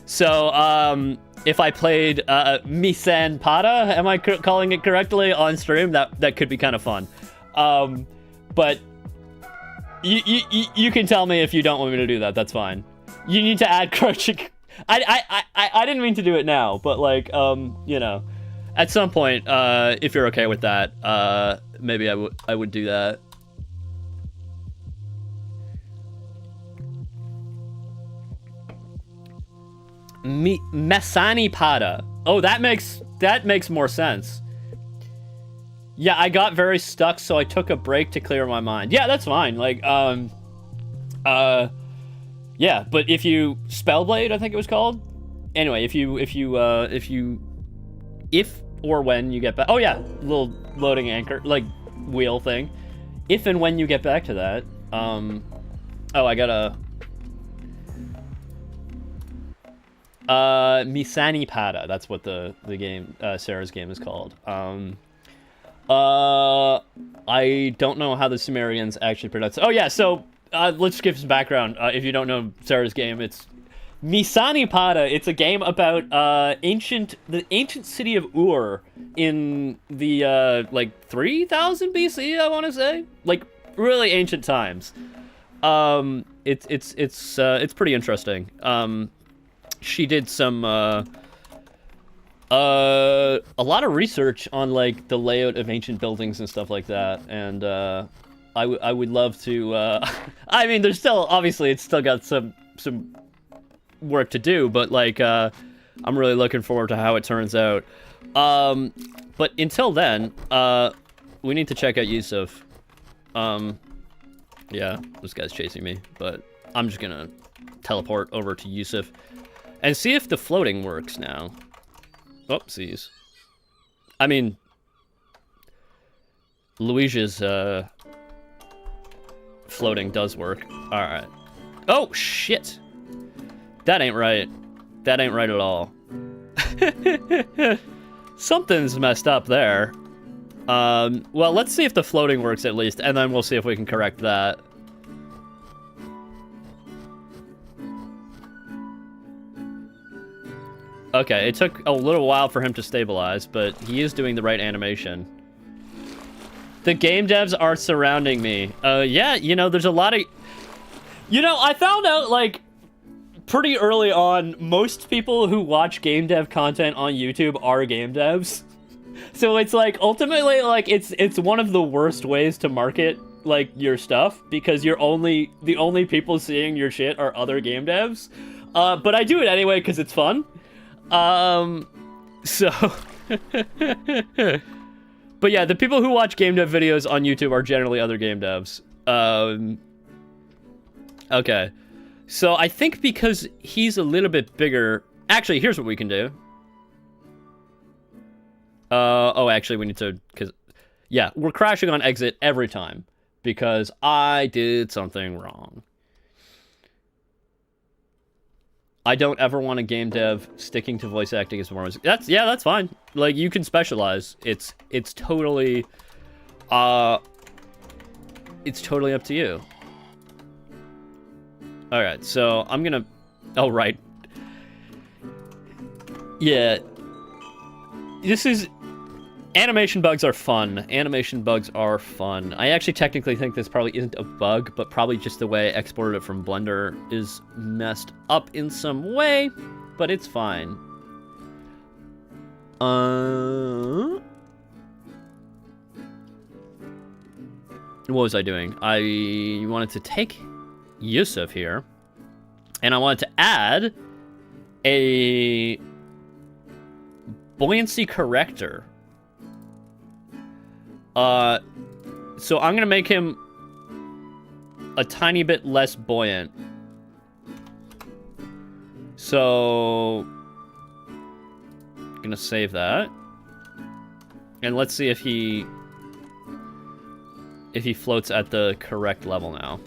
So, if I played Misan Pada, am I calling it correctly on stream? That could be kind of fun. But you can tell me if you don't want me to do that. That's fine. You need to add crouching. I didn't mean to do it now, but like you know, at some point, if you're okay with that, maybe I would do that. Mesani Pada. Oh, that makes more sense. Yeah, I got very stuck, so I took a break to clear my mind. Yeah, that's fine. Like, yeah, but if you Spellblade, I think it was called. Anyway, if or when you get back. Oh yeah, little loading anchor, like wheel thing. If and when you get back to that. Oh, I gotta. Misani Pada. That's what the game, Sarah's game is called. I don't know how the Sumerians actually pronounce it. Oh yeah, so let's give some background. If you don't know Sarah's game, it's Misani Pada. It's a game about the ancient city of Ur in the like 3000 BC, I want to say, like really ancient times. It's pretty interesting. She did some a lot of research on like the layout of ancient buildings and stuff like that, and I would love to. I mean, there's still obviously it's still got some work to do, but like I'm really looking forward to how it turns out. But until then, we need to check out Yusuf. Yeah, this guy's chasing me, but I'm just gonna teleport over to Yusuf and see if the floating works now. Oopsies. I mean, Luigi's floating does work. Alright. Oh, shit! That ain't right. That ain't right at all. Something's messed up there. Well, let's see if the floating works at least, and then we'll see if we can correct that. Okay, it took a little while for him to stabilize, but he is doing the right animation. The game devs are surrounding me. Yeah, you know, there's a lot of... You know, I found out, like, pretty early on, most people who watch game dev content on YouTube are game devs. So it's, like, ultimately, like, it's one of the worst ways to market, like, your stuff, because the only people seeing your shit are other game devs. But I do it anyway, because it's fun. So, but yeah, the people who watch game dev videos on YouTube are generally other game devs. Okay, so I think because he's a little bit bigger, actually, here's what we can do. Oh, actually, we need to, because, yeah, we're crashing on exit every time, because I did something wrong. I don't ever want a game dev sticking to voice acting as more. That's fine. Like, you can specialize. It's totally up to you. All right, so I'm gonna. Oh right. Yeah. This is. Animation bugs are fun. Animation bugs are fun. I actually technically think this probably isn't a bug, but probably just the way I exported it from Blender is messed up in some way, but it's fine. What was I doing? I wanted to take Yusuf here, and I wanted to add a buoyancy corrector. So I'm gonna make him a tiny bit less buoyant. So, I'm gonna save that. And let's see if he if he floats at the correct level now.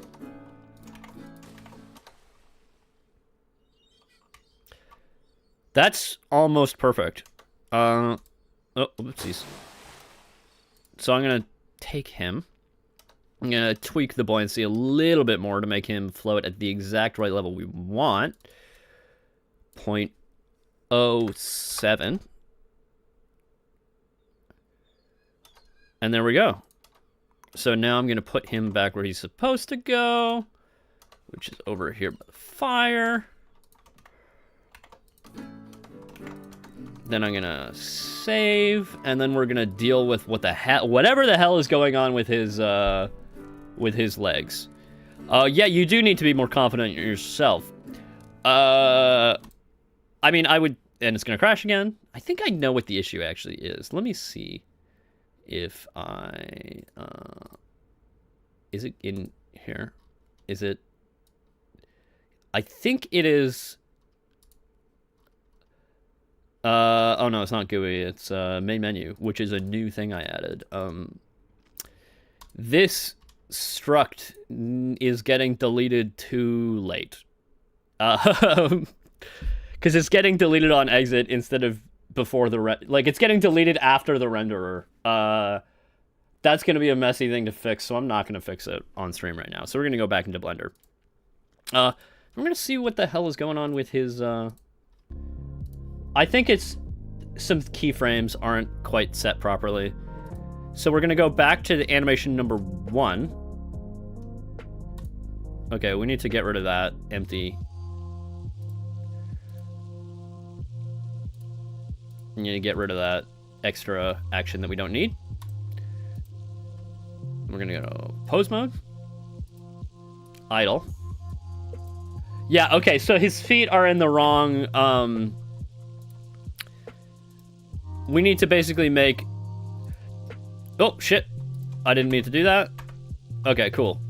That's almost perfect. Oh, oopsies. So I'm going to take him. I'm going to tweak the buoyancy a little bit more to make him float at the exact right level we want. 0.07. And there we go. So now I'm going to put him back where he's supposed to go, which is over here by the fire. Then I'm going to save, and then we're going to deal with whatever the hell is going on with his legs. Yeah, you do need to be more confident in yourself. I mean, I would, and it's going to crash again. I think I know what the issue actually is. Let me see if is it in here? Is it? I think it is. Oh no, it's not GUI. It's main menu, which is a new thing I added. This struct is getting deleted too late. Because it's getting deleted on exit instead of before the it's getting deleted after the renderer. That's going to be a messy thing to fix, so I'm not going to fix it on stream right now. So we're going to go back into Blender. We're going to see what the hell is going on with his... I think it's some keyframes aren't quite set properly. So we're going to go back to the animation number 1. Okay, we need to get rid of that empty. You need to get rid of that extra action that we don't need. We're going to go pose mode. Idle. Yeah, okay, so his feet are in the wrong... We need to basically make... Oh, shit. I didn't mean to do that. Okay, cool.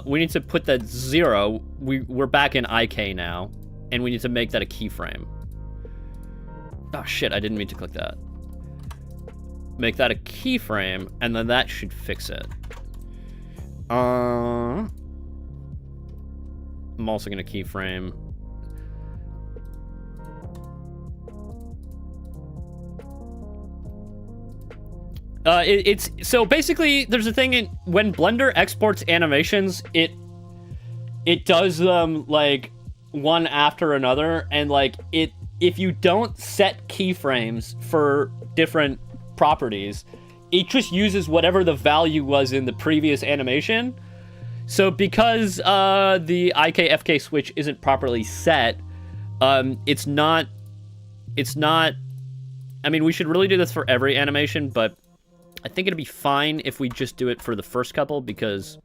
We need to put that 0. We're back in IK now. And we need to make that a keyframe. Oh, shit. I didn't mean to click that. Make that a keyframe, and then that should fix it. I'm also going to keyframe... It's so basically there's a thing in when Blender exports animations, it does them like one after another, and like if you don't set keyframes for different properties, it just uses whatever the value was in the previous animation. So because the IK-FK switch isn't properly set, it's not. I mean, we should really do this for every animation, but I think it'd be fine if we just do it for the first couple, because,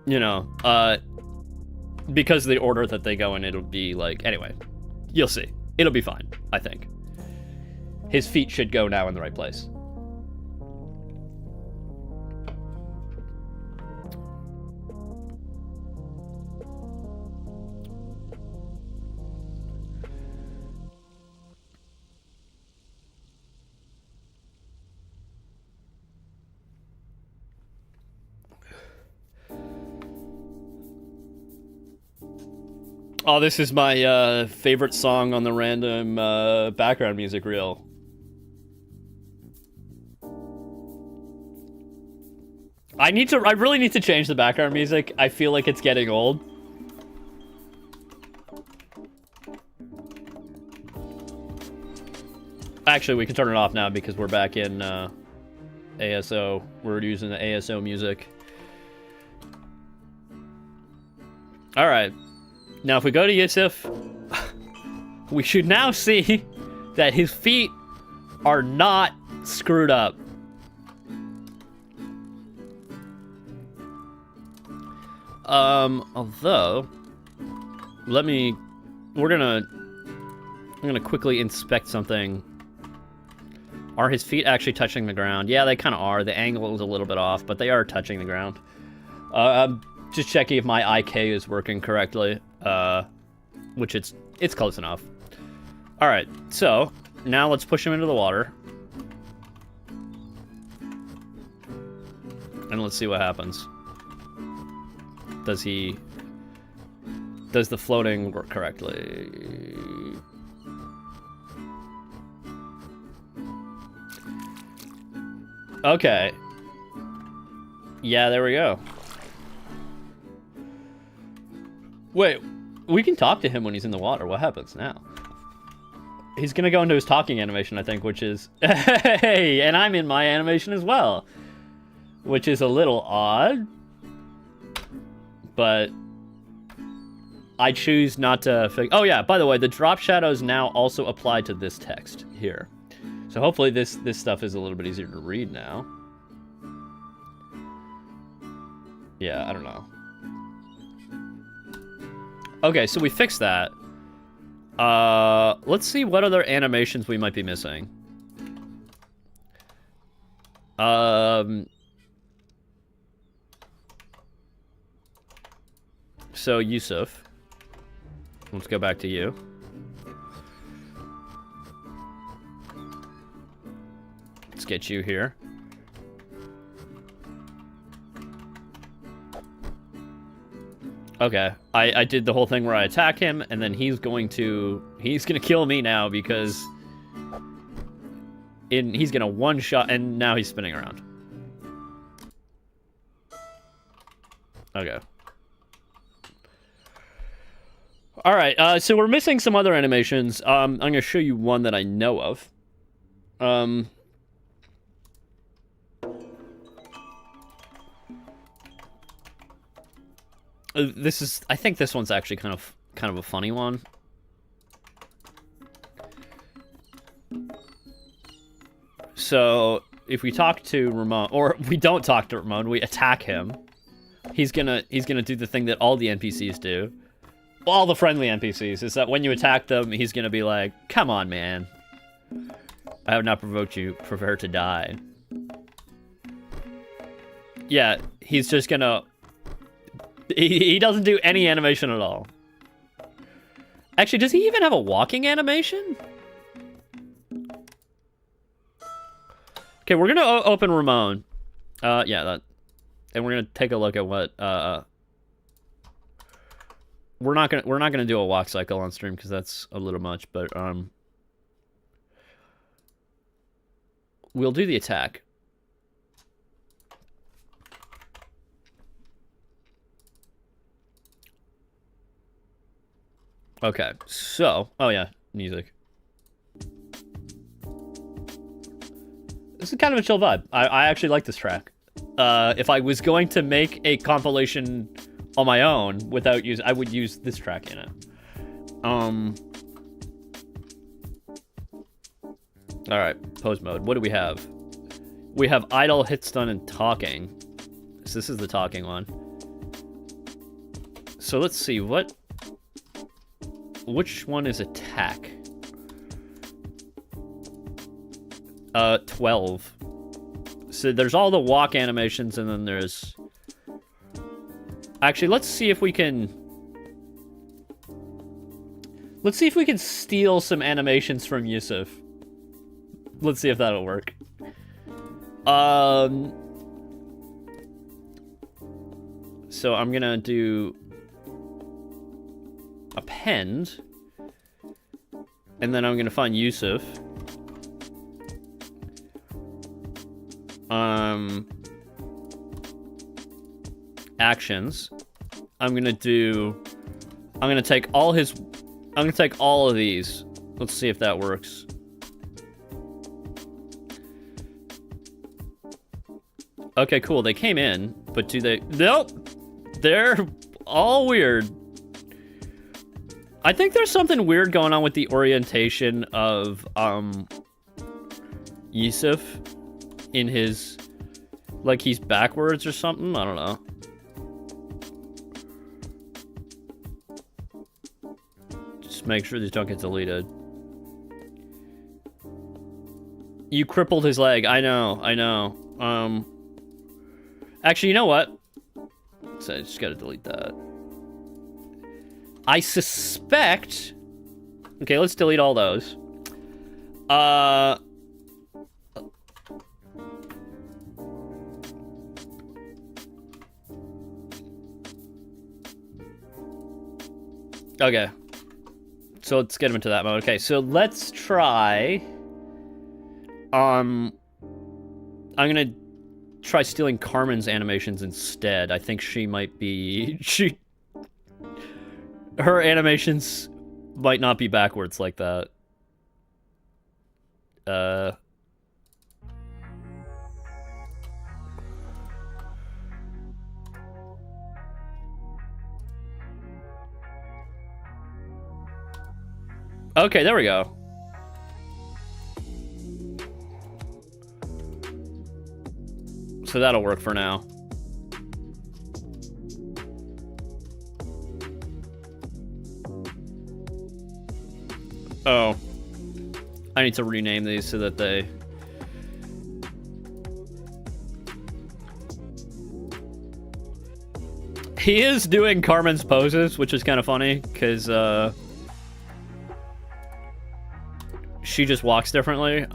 you know, because of the order that they go in, it'll be like, anyway, you'll see. It'll be fine, I think. His feet should go now in the right place. Oh, this is my favorite song on the random background music reel. I really need to change the background music. I feel like it's getting old. Actually, we can turn it off now because we're back in ASO. We're using the ASO music. All right. Now, if we go to Yusuf, we should now see that his feet are not screwed up. Although, I'm gonna quickly inspect something. Are his feet actually touching the ground? Yeah, they kind of are. The angle is a little bit off, but they are touching the ground. I'm just checking if my IK is working correctly. Which it's close enough. All right, so now let's push him into the water. And let's see what happens. Does the floating work correctly? Okay. Yeah, there we go. Wait, we can talk to him when he's in the water. What happens now? He's gonna go into his talking animation, I think, which is... Hey, and I'm in my animation as well. Which is a little odd. But... I choose not to... Oh yeah, by the way, the drop shadows now also apply to this text here. So hopefully this stuff is a little bit easier to read now. Yeah, I don't know. Okay, so we fixed that. Let's see what other animations we might be missing. So Yusuf. Let's go back to you. Let's get you here. Okay, I did the whole thing where I attack him, and then he's gonna kill me now because he's gonna one-shot, and now he's spinning around. Okay. All right, so we're missing some other animations. I'm gonna show you one that I know of. I think this one's actually kind of a funny one. So if we talk to Ramon, or we don't talk to Ramon, we attack him. He's gonna do the thing that all the NPCs do. All the friendly NPCs is that when you attack them, he's gonna be like, "Come on, man. I have not provoked you. Prefer to die." Yeah, he's just gonna... He doesn't do any animation at all. Actually, does he even have a walking animation? Okay, we're gonna open Ramon. Yeah, that... And we're gonna take a look at what, We're not gonna do a walk cycle on stream because that's a little much, but we'll do the attack. Okay, so oh yeah, music. This is kind of a chill vibe. I actually like this track. If I was going to make a compilation on my own without I would use this track in it. All right, pose mode. What do we have? We have idle, hit stun, and talking. So this is the talking one. So let's see which one is attack? 12. So there's all the walk animations, and then there's... Actually, let's see if we can steal some animations from Yusuf. Let's see if that'll work. So I'm gonna do append, and then I'm gonna find Yusuf. Actions. I'm gonna take all of these. Let's see if that works. Okay, cool. They came in, but do they... Nope! They're all weird. I think there's something weird going on with the orientation of, Yusuf in his... Like, he's backwards or something? I don't know. Just make sure these don't get deleted. You crippled his leg. I know. Actually, you know what? So I just gotta delete that. I suspect... Okay, let's delete all those. Okay. So let's get him into that mode. Okay, so let's try... I'm gonna try stealing Carmen's animations instead. I think she might be... Her animations might not be backwards like that. Okay, there we go. So that'll work for now. Oh. I need to rename these so that they... He is doing Carmen's poses, which is kind of funny, because, she just walks differently.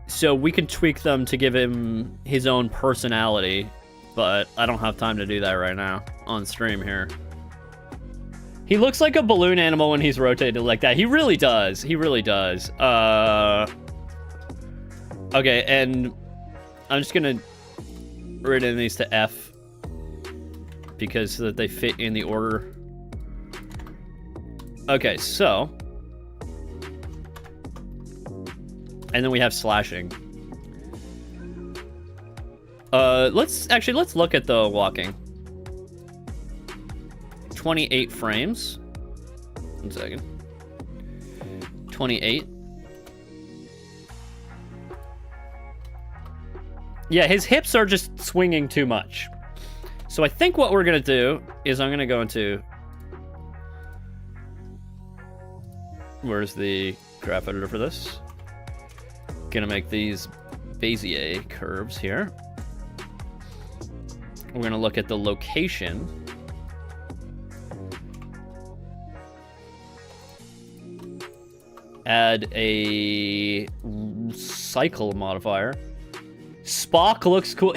So we can tweak them to give him his own personality, but I don't have time to do that right now on stream here. He looks like a balloon animal when he's rotated like that. He really does. He really does. Okay, and I'm just gonna rename these to F because so that they fit in the order. Okay, so... And then we have slashing. Let's look at the walking. 28 frames. 1 second. 28. Yeah, his hips are just swinging too much. So I think what we're gonna do is I'm gonna go into... Where's the graph editor for this? Gonna make these Bezier curves here. We're gonna look at the location. Add a cycle modifier. Spock looks cool.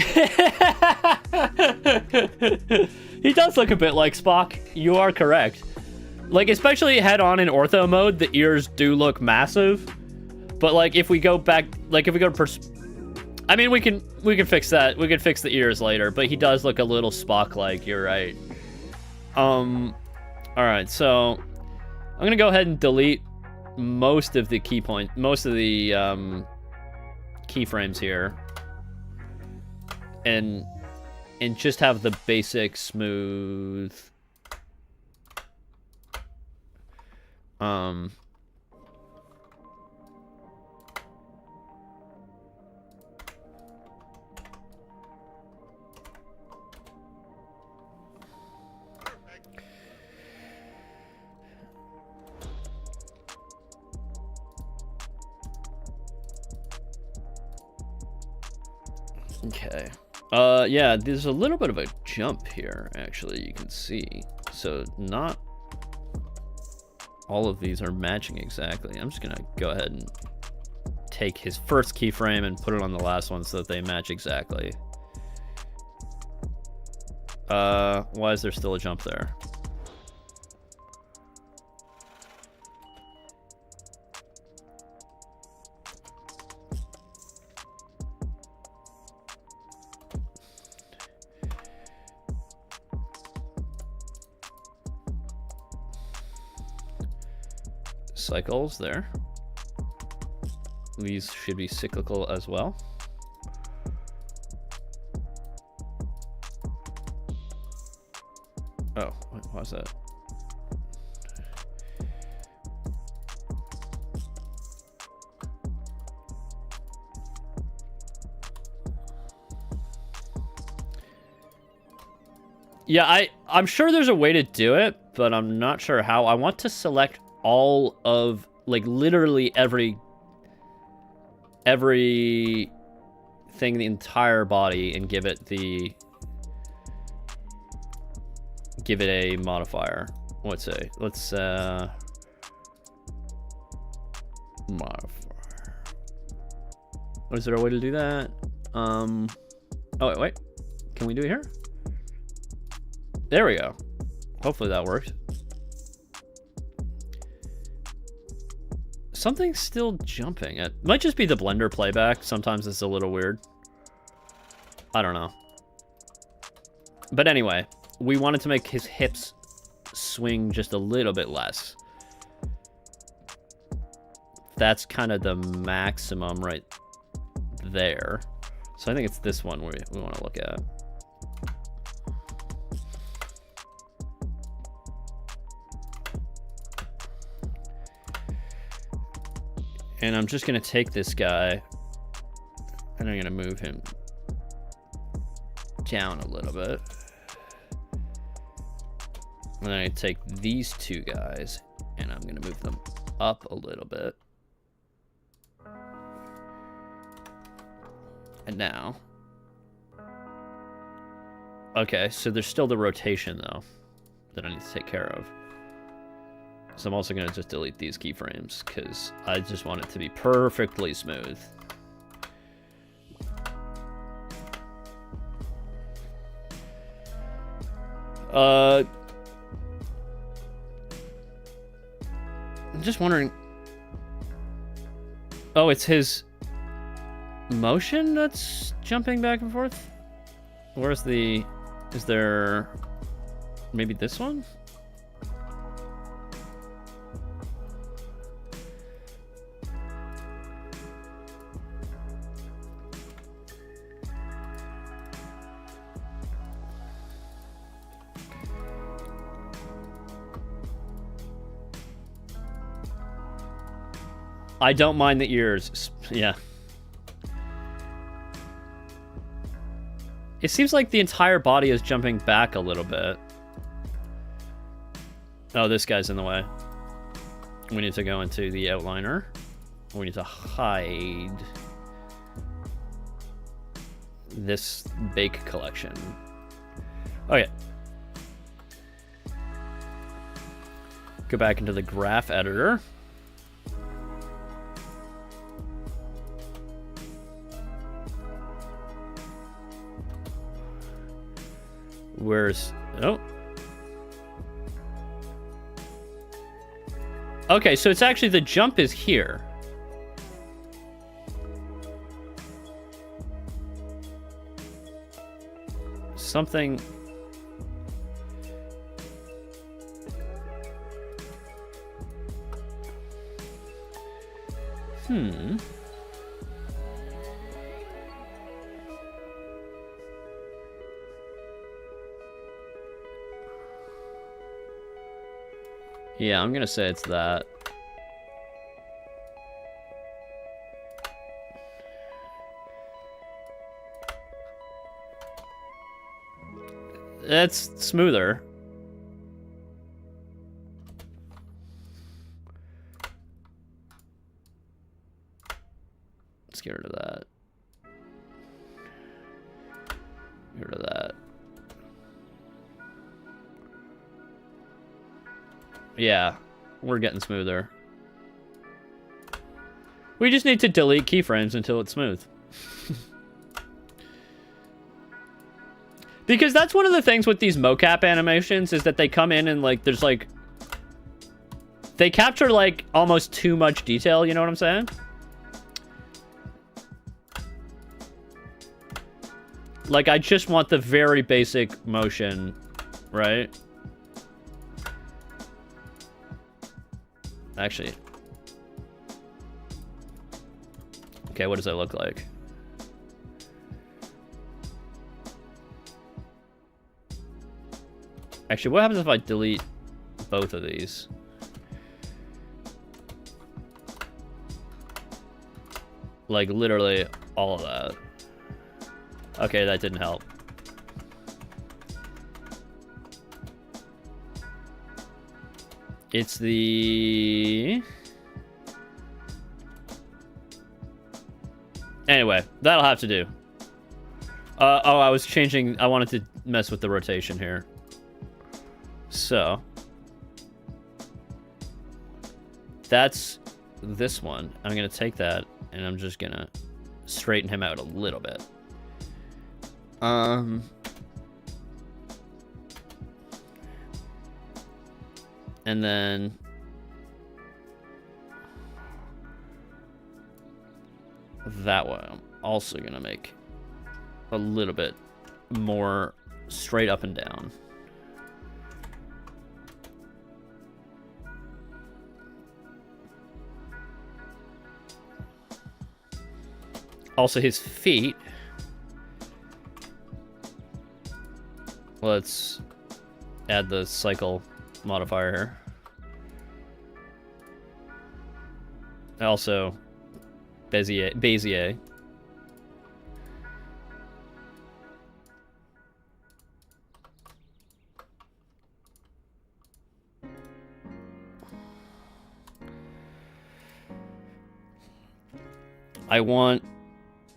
He does look a bit like Spock. You are correct. Like, especially head-on in ortho mode, the ears do look massive. But, like, if we go back... Like, if we go to... I mean, we can fix that. We can fix the ears later. But he does look a little Spock-like. You're right. Alright, so... I'm gonna go ahead and delete most of the key points... Most of the, keyframes here. And just have the basic smooth... Okay. Yeah, there's a little bit of a jump here, actually, you can see. So, not all of these are matching exactly. I'm just gonna go ahead and take his first keyframe and put it on the last one so that they match exactly. Why is there still a jump there? Cycles there. These should be cyclical as well. Oh, what was that? Yeah, I'm sure there's a way to do it, but I'm not sure how. I want to select all of, like, literally every thing, the entire body, and give it a modifier. Let's modifier. Is there a way to do that? Oh, wait. Can we do it here? There we go. Hopefully that worked. Something's still jumping. It might just be the Blender playback. Sometimes it's a little weird. I don't know. But anyway, we wanted to make his hips swing just a little bit less. That's kind of the maximum right there. So I think it's this one we want to look at. And I'm just going to take this guy and I'm going to move him down a little bit. And then I take these two guys and I'm going to move them up a little bit. And now. Okay, so there's still the rotation though that I need to take care of. So I'm also going to just delete these keyframes because I just want it to be perfectly smooth. I'm just wondering. Oh, it's his motion that's jumping back and forth? Where's the... Is there... Maybe this one? I don't mind the ears. Yeah. It seems like the entire body is jumping back a little bit. Oh, this guy's in the way. We need to go into the outliner. We need to hide this bake collection. Okay. Go back into the graph editor. Where's... Oh. Okay, so it's actually the jump is here. Something... Yeah, I'm gonna say it's that. That's smoother. Let's get rid of that. Get rid of that. Yeah, we're getting smoother. We just need to delete keyframes until it's smooth. Because that's one of the things with these mocap animations is that they come in and like there's like they capture like almost too much detail, you know what I'm saying? Like I just want the very basic motion, right? Actually. Okay, what does that look like? Actually, what happens if I delete both of these? Like, literally all of that. Okay, that didn't help. It's the... Anyway, that'll have to do. Oh, I was changing... I wanted to mess with the rotation here. So... That's this one. I'm going to take that, and I'm just going to straighten him out a little bit. And then that one I'm also gonna make a little bit more straight up and down. Also his feet. Let's add the cycle modifier here. Also, Bezier. I want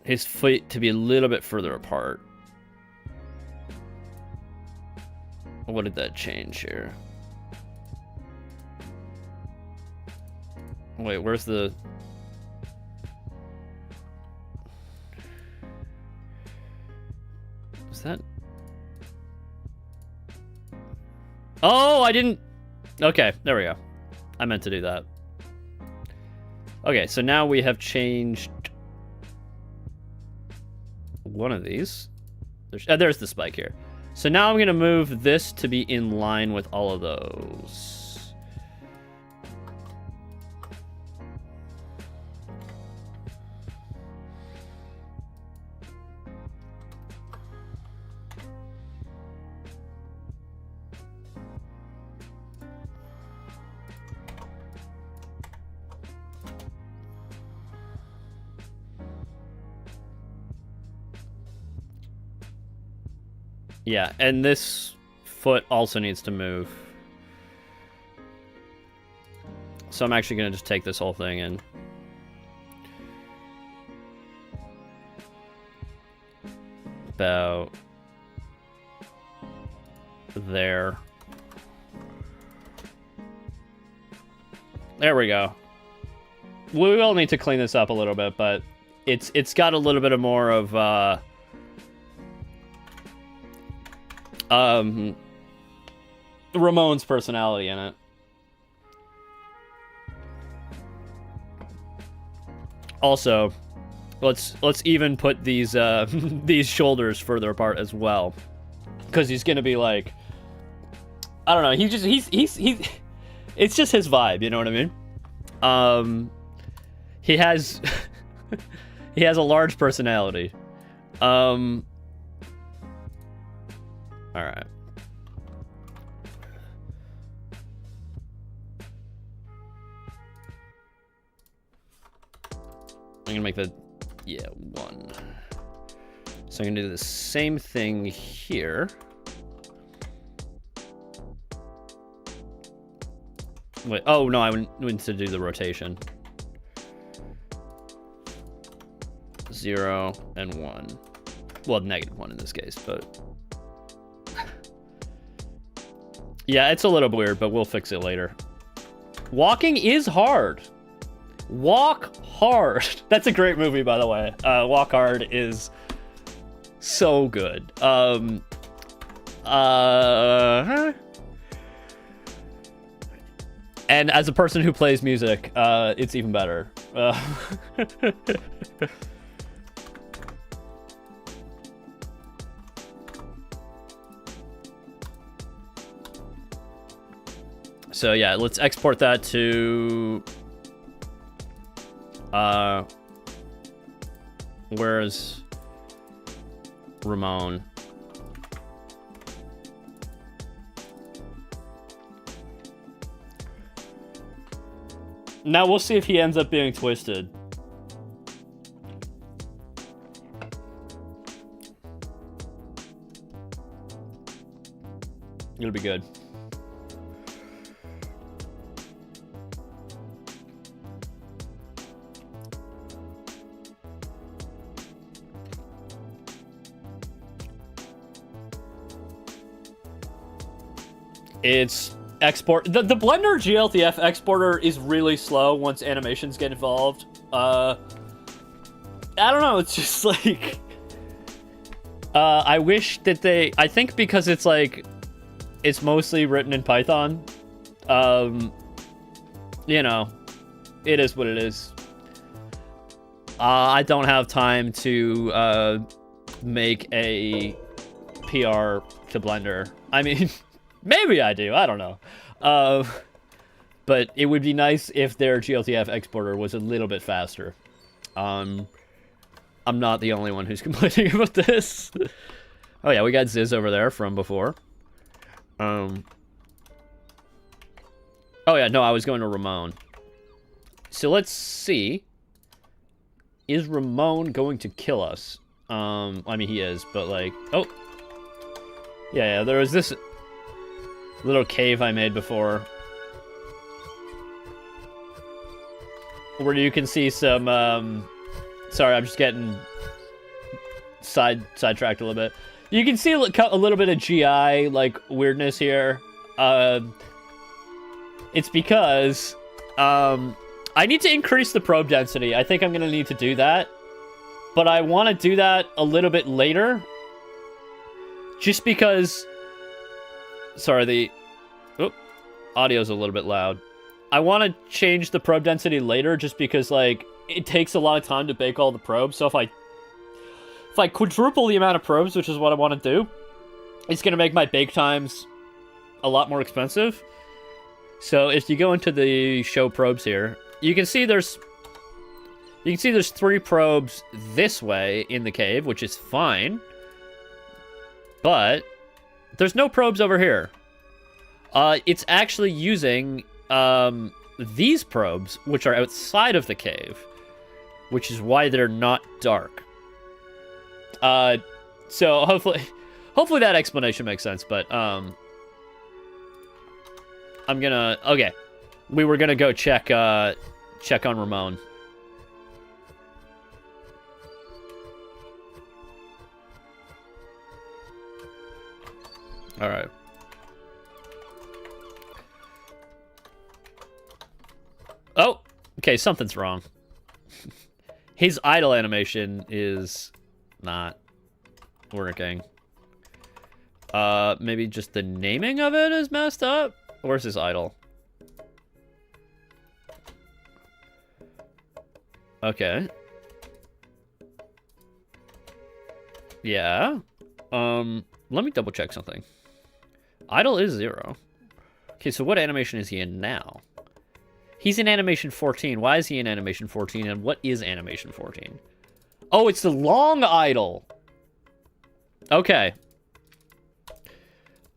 his feet to be a little bit further apart. What did that change here? Wait, where's the... Is that... Oh, I didn't... Okay, there we go. I meant to do that. Okay, so now we have changed one of these. There's the spike here. So now I'm going to move this to be in line with all of those. Yeah, and this foot also needs to move. So I'm actually going to just take this whole thing in. About there. There we go. We will need to clean this up a little bit, but it's got a little bit of more of Ramon's personality in it. Also, let's even put these these shoulders further apart as well, because he's gonna be like, I don't know. He's it's just his vibe. You know what I mean? He has he has a large personality. All right. I'm gonna make the, yeah, 1. So I'm gonna do the same thing here. Wait, oh no, I went to do the rotation. 0 and 1. Well, -1 in this case, but yeah, it's a little weird, but we'll fix it later. Walking is hard. Walk Hard. That's a great movie, by the way. Walk Hard is so good. And as a person who plays music, it's even better. So yeah, let's export that to where's Ramon? Now we'll see if he ends up being twisted. It'll be good. It's export. The Blender GLTF exporter is really slow once animations get involved. I don't know. It's just like, I wish that I think because it's like, it's mostly written in Python. You know, it is what it is. I don't have time to make a PR to Blender. I mean, maybe I do. I don't know. But it would be nice if their GLTF exporter was a little bit faster. I'm not the only one who's complaining about this. Oh yeah, we got Ziz over there from before. Oh yeah, no, I was going to Ramon. So let's see. Is Ramon going to kill us? I mean, he is, but like... Oh! Yeah, there was this little cave I made before. Where you can see some, Sorry, I'm just getting sidetracked a little bit. You can see a little bit of GI, like, weirdness here. It's because, I need to increase the probe density. I think I'm going to need to do that. But I want to do that a little bit later. Just because... Sorry, the... Oop, audio's a little bit loud. I want to change the probe density later just because, like, it takes a lot of time to bake all the probes. So if I quadruple the amount of probes, which is what I want to do, it's going to make my bake times a lot more expensive. So if you go into the show probes here, you can see there's 3 probes this way in the cave, which is fine. But there's no probes over here. It's actually using these probes, which are outside of the cave, which is why they're not dark. So hopefully that explanation makes sense. But I'm gonna... Okay, we were gonna go check on Ramon. All right. Oh, okay, something's wrong. His idle animation is not working. Maybe just the naming of it is messed up? Where's his idle? Okay. Yeah. Let me double check something. Idle is 0. Okay, so what animation is he in now? He's in animation 14. Why is he in animation 14? And what is animation 14? Oh, it's the long idle. Okay.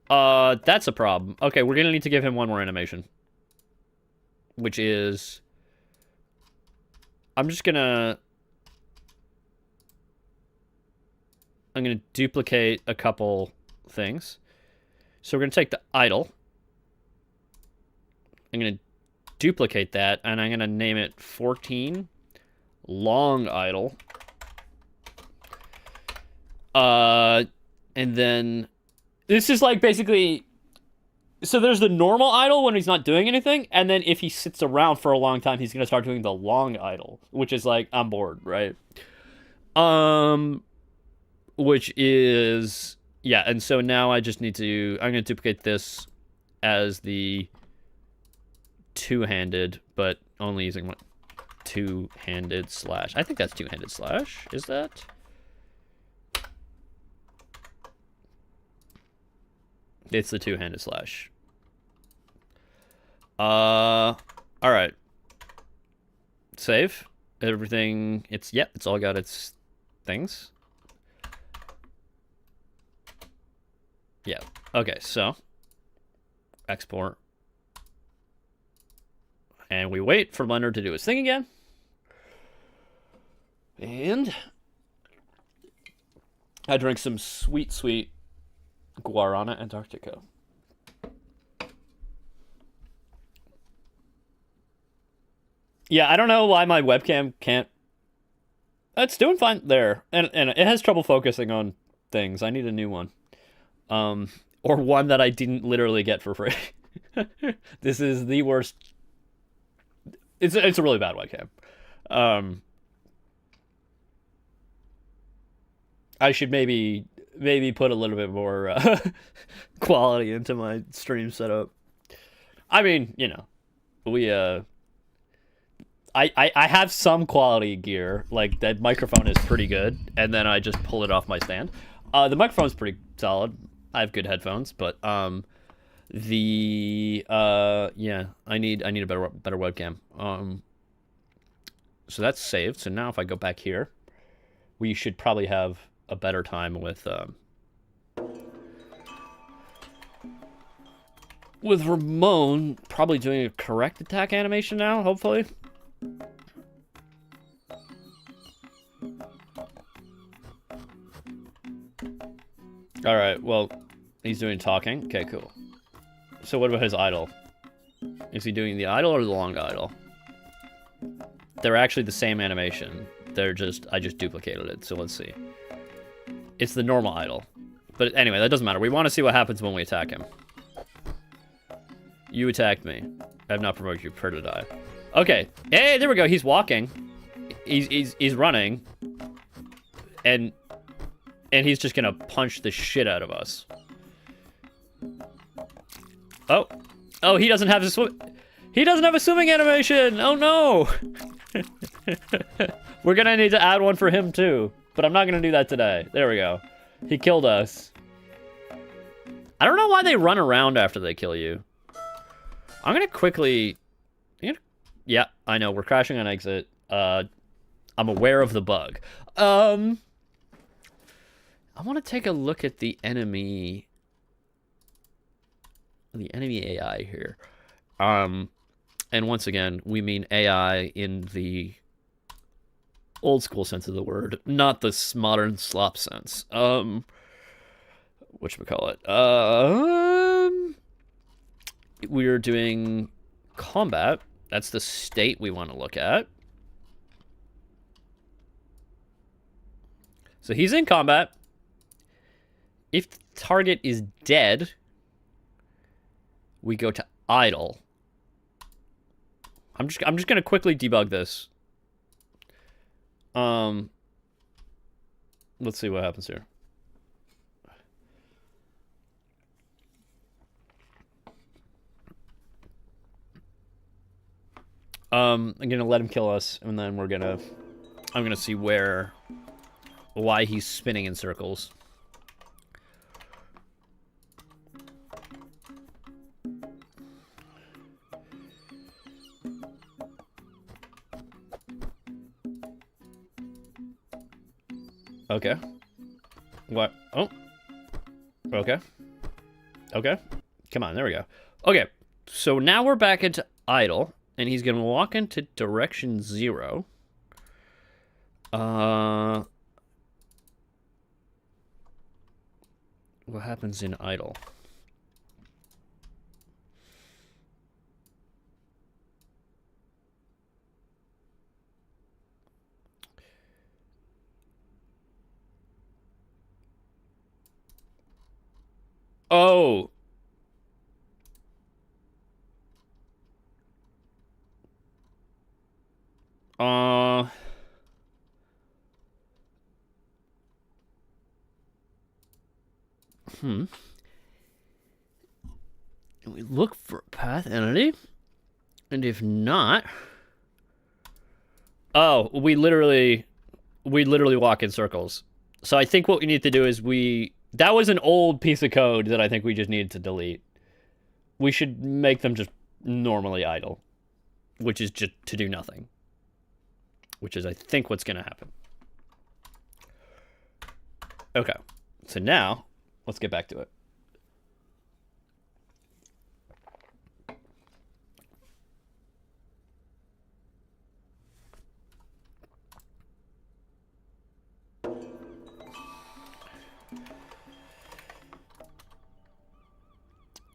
That's a problem. Okay, we're gonna need to give him one more animation. Which is... I'm gonna duplicate a couple things. So we're gonna take the idle. I'm gonna duplicate that, and I'm gonna name it 14 long idle. And then this is like basically... So there's the normal idle when he's not doing anything, and then if he sits around for a long time, he's gonna start doing the long idle, which is like, I'm bored, right? Which is... Yeah, and so now I just need to... I'm gonna duplicate this as the two-handed, but only using one two-handed slash. I think that's two-handed slash. Is that? It's the two-handed slash. All right. Save. Everything. It's all got its things. Yeah. Okay, so export. And we wait for Blender to do his thing again. And I drink some sweet, sweet Guarana Antarctica. Yeah, I don't know why my webcam can't... It's doing fine there. And it has trouble focusing on things. I need a new one. Or one that I didn't literally get for free. This is the worst... It's a really bad webcam. I should maybe put a little bit more quality into my stream setup. I mean, you know, we I have some quality gear. Like, that microphone is pretty good, and then I just pull it off my stand. The microphone's pretty solid. I have good headphones, but yeah, I need a better webcam. So that's saved. So now if I go back here, we should probably have a better time with Ramon probably doing a correct attack animation now, hopefully. Alright, well, he's doing talking. Okay, cool. So what about his idle? Is he doing the idle or the long idle? They're actually the same animation. I just duplicated it, so let's see. It's the normal idle. But anyway, that doesn't matter. We want to see what happens when we attack him. You attacked me. I have not promoted you. Prepare to die. Okay. Hey, there we go. He's walking. He's running. And he's just gonna punch the shit out of us. Oh. Oh, he doesn't have a swim. He doesn't have a swimming animation. Oh no. We're gonna need to add one for him too. But I'm not gonna do that today. There we go. He killed us. I don't know why they run around after they kill you. I'm gonna quickly... Yeah, I know. We're crashing on exit. I'm aware of the bug. I want to take a look at the enemy... The enemy AI here. And once again, we mean AI in the old school sense of the word, not the modern slop sense. Whatchamacallit? We're doing combat. That's the state we want to look at. So he's in combat. If the target is dead, we go to idle. I'm just gonna quickly debug this. Let's see what happens here. I'm gonna let him kill us, and then I'm gonna see why he's spinning in circles. Okay. What? Oh. Okay. Okay. Come on, there we go. Okay, so now we're back into idle. And he's going to walk into direction 0. What happens in idle? Oh. We look for a path entity, and if not, oh, we literally walk in circles. So I think what we need to do is that was an old piece of code that I think we just needed to delete. We should make them just normally idle, which is just to do nothing. Which is, I think, what's going to happen. Okay. So now, let's get back to it.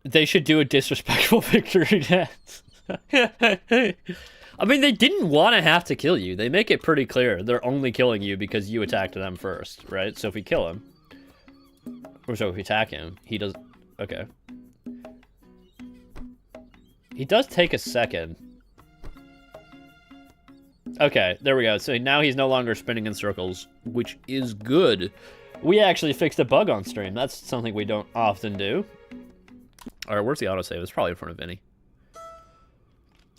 They should do a disrespectful victory dance. I mean, they didn't want to have to kill you. They make it pretty clear. They're only killing you because you attacked them first, right? So if we kill him, or so if we attack him, he does... Okay. He does take a second. Okay, there we go. So now he's no longer spinning in circles, which is good. We actually fixed a bug on stream. That's something we don't often do. Alright, where's the autosave? It's probably in front of Vinny.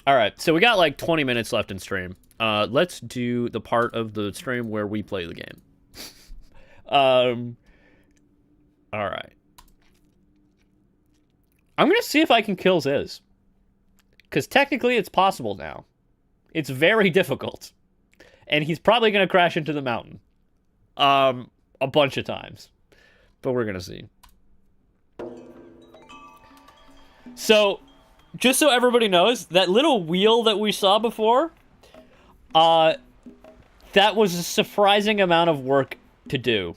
Alright, so we got like 20 minutes left in stream. Let's do the part of the stream where we play the game. Alright. I'm gonna see if I can kill Ziz. Because technically it's possible now. It's very difficult. And he's probably gonna crash into the mountain. A bunch of times. But we're gonna see. So, just so everybody knows, that little wheel that we saw before, that was a surprising amount of work to do.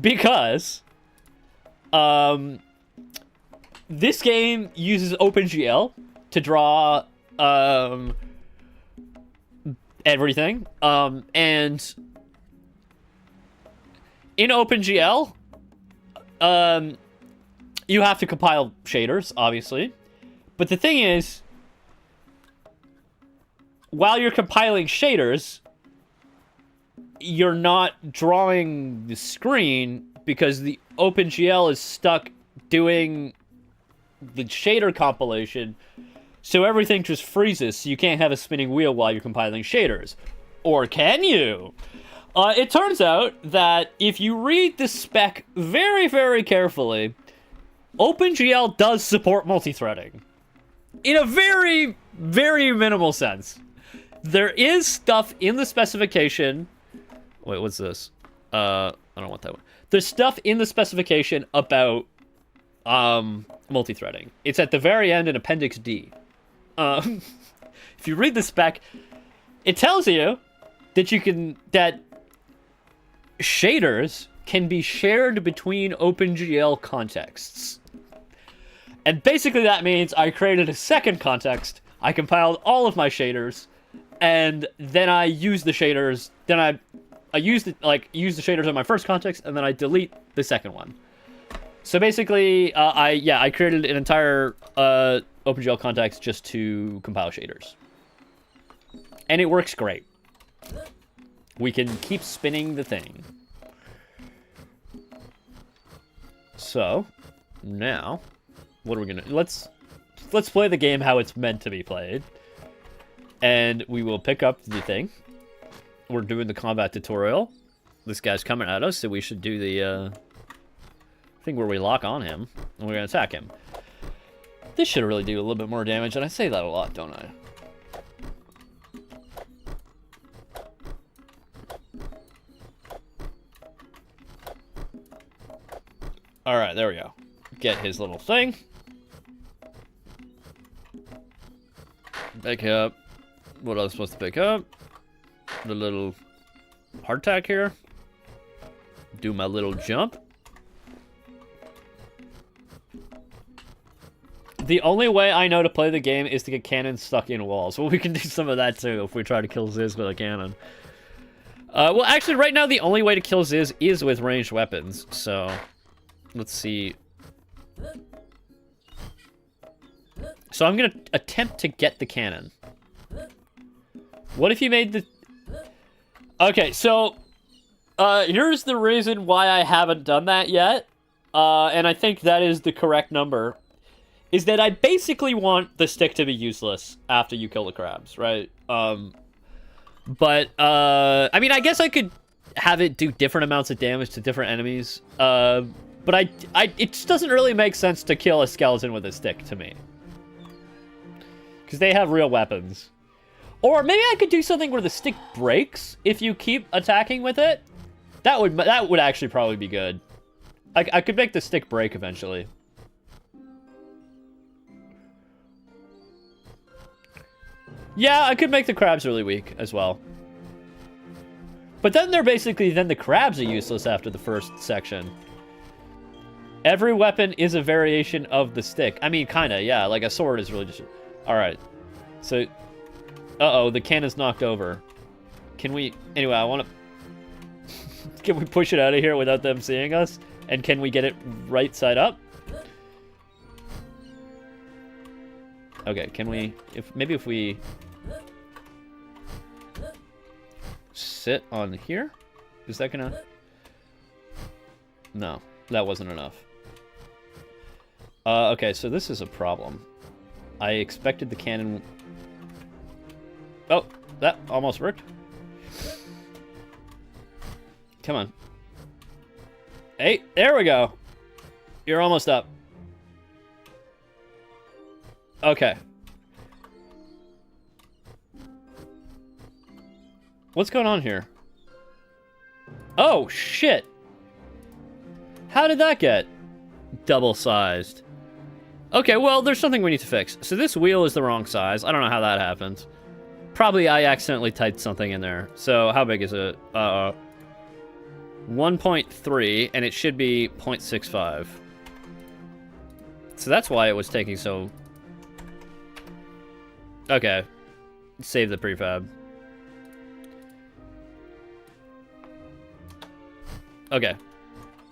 Because, this game uses OpenGL to draw, everything. And in OpenGL, you have to compile shaders, obviously. But the thing is, while you're compiling shaders, you're not drawing the screen because the OpenGL is stuck doing the shader compilation, so everything just freezes, so you can't have a spinning wheel while you're compiling shaders. Or can you? It turns out that if you read the spec very, very carefully, OpenGL does support multi-threading. In a very, very minimal sense. There is stuff in the specification... Wait, what's this? I don't want that one. There's stuff in the specification about multi-threading. It's at the very end in Appendix D. If you read the spec, it tells you that shaders can be shared between OpenGL contexts. And basically that means I created a second context, I compiled all of my shaders, and then I use the shaders, then I use the shaders on my first context, and then I delete the second one. So basically, I created an entire OpenGL context just to compile shaders. And it works great. We can keep spinning the thing. So, now, what are we gonna... Let's play the game how it's meant to be played. And we will pick up the thing. We're doing the combat tutorial. This guy's coming at us, so we should do the thing where we lock on him, and we're gonna attack him. This should really do a little bit more damage, and I say that a lot, don't I? Alright, there we go. Get his little thing. Pick up. What else supposed to pick up? The little hardtack here. Do my little jump. The only way I know to play the game is to get cannons stuck in walls. Well, we can do some of that too if we try to kill Ziz with a cannon. Well, actually, right now the only way to kill Ziz is with ranged weapons, so... Let's see. So I'm gonna attempt to get the cannon. What if you made the... Okay, so... here's the reason why I haven't done that yet. And I think that is the correct number. Is that I basically want the stick to be useless after you kill the crabs, right? I mean, I guess I could have it do different amounts of damage to different enemies. But it just doesn't really make sense to kill a skeleton with a stick to me. Because they have real weapons. Or maybe I could do something where the stick breaks if you keep attacking with it. That would actually probably be good. I could make the stick break eventually. Yeah, I could make the crabs really weak as well. But then the crabs are useless after the first section. Every weapon is a variation of the stick. I mean, kinda, yeah. Like, a sword is really just... Alright. So... Uh-oh, the cannon's knocked over. Can we... Anyway, I want to... Can we push it out of here without them seeing us? And can we get it right side up? Okay, can we... Maybe if we... Sit on here? Is that gonna... No, that wasn't enough. Okay, so this is a problem. I expected the cannon... Oh, that almost worked. Come on. Hey, there we go. You're almost up. Okay. What's going on here? Oh, shit. How did that get double-sized? Okay, well, there's something we need to fix. So this wheel is the wrong size. I don't know how that happened. Probably I accidentally typed something in there. So how big is it? 1.3, and it should be 0.65. So that's why it was taking so... Okay. Save the prefab. Okay.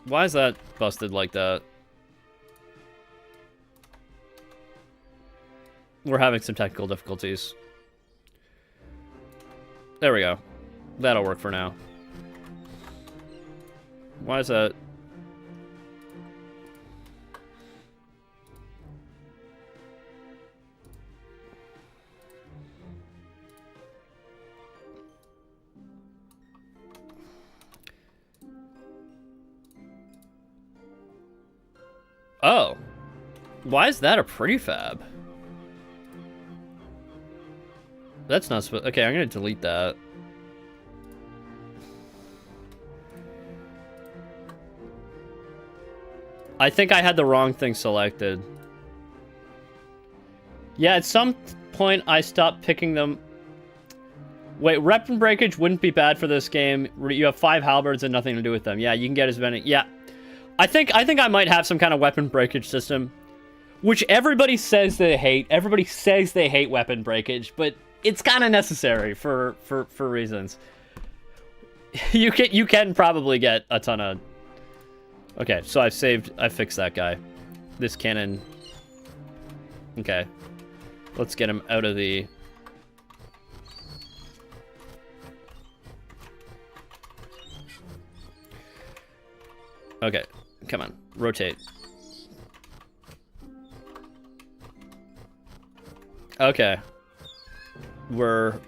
Why is that busted like that? We're having some technical difficulties. There we go. That'll work for now. Why is that? Oh. Why is that a prefab? That's not supposed... Okay, I'm gonna delete that. I think I had the wrong thing selected. Yeah, at some point I stopped picking them. Wait, weapon breakage wouldn't be bad for this game. You have 5 halberds and nothing to do with them. Yeah, you can get as many... Yeah. I think I might have some kind of weapon breakage system, which everybody says they hate. Everybody says they hate weapon breakage, but it's kind of necessary for reasons. You can probably get a ton of... Okay, so I fixed that guy. This cannon. Okay. Let's get him out of the... Okay, come on, rotate. Okay. We're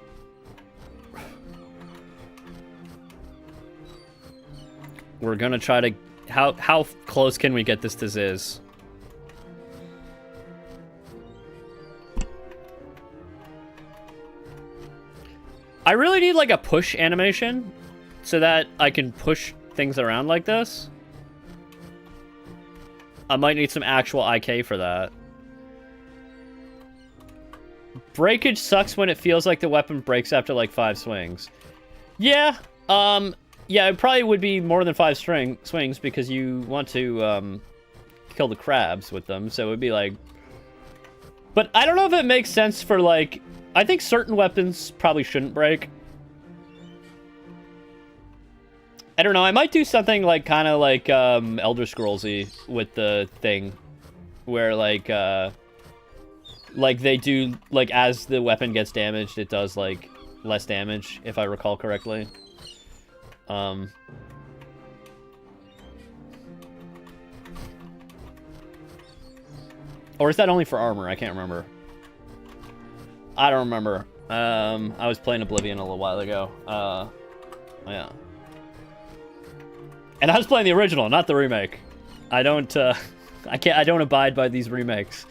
gonna try to... How close can we get this to Ziz? I really need like a push animation so that I can push things around like this. I might need some actual IK for that. Breakage sucks when it feels like the weapon breaks after like 5 swings. Yeah, yeah, it probably would be more than 5 swings because you want to kill the crabs with them, so it would be like... But I don't know if it makes sense for like... I think certain weapons probably shouldn't break. I don't know, I might do something like kind of like Elder Scrolls-y with the thing, where like they do, like, as the weapon gets damaged, it does like less damage, if I recall correctly. Or is that only for armor? I can't remember. I don't remember. I was playing Oblivion a little while ago. Yeah. And I was playing the original, not the remake. I don't, I don't abide by these remakes.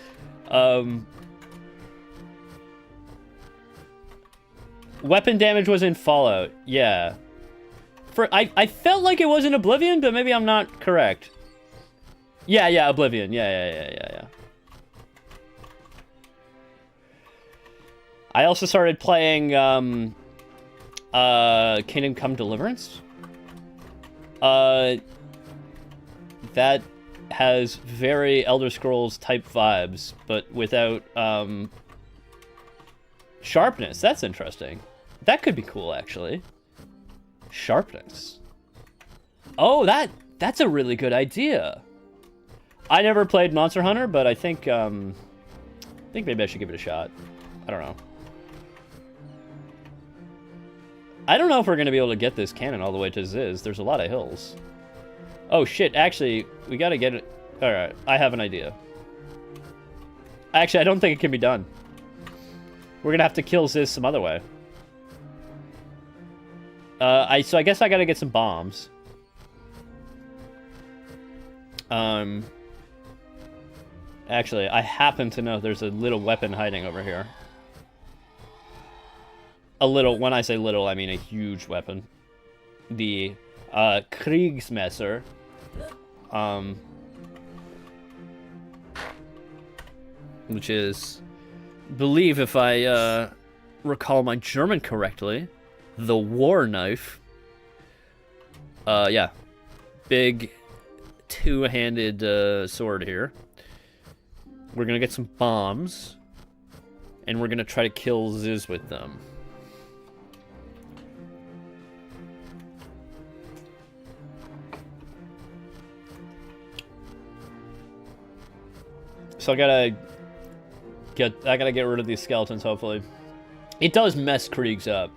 Weapon damage was in Fallout, yeah. I felt like it was in Oblivion, but maybe I'm not correct. Yeah, Oblivion, yeah. I also started playing, Kingdom Come Deliverance. That has very Elder Scrolls type vibes, but without sharpness. That's interesting. That could be cool, actually. Sharpness. Oh, that's a really good idea. I never played Monster Hunter, but I think maybe I should give it a shot. I don't know. I don't know if we're going to be able to get this cannon all the way to Ziz. There's a lot of hills. Oh, shit. Actually, we got to get it. All right. I have an idea. Actually, I don't think it can be done. We're gonna have to kill Ziz some other way. So I guess I gotta get some bombs. Actually, I happen to know there's a little weapon hiding over here. A little, when I say little, I mean a huge weapon. The, Kriegsmesser. Which is, believe if I, recall my German correctly, the war knife. Yeah. Big, two-handed, sword here. We're gonna get some bombs. And we're gonna try to kill Ziz with them. So I gotta get rid of these skeletons, hopefully. It does mess Kriegs up.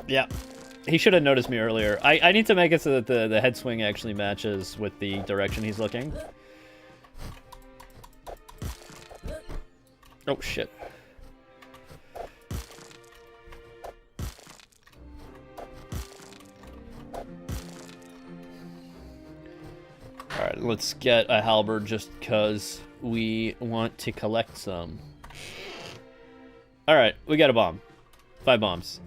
Yeah. He should have noticed me earlier. I need to make it so that the head swing actually matches with the direction he's looking. Oh, shit. Alright, let's get a halberd just because we want to collect some. Alright, we got a bomb. 5 bombs.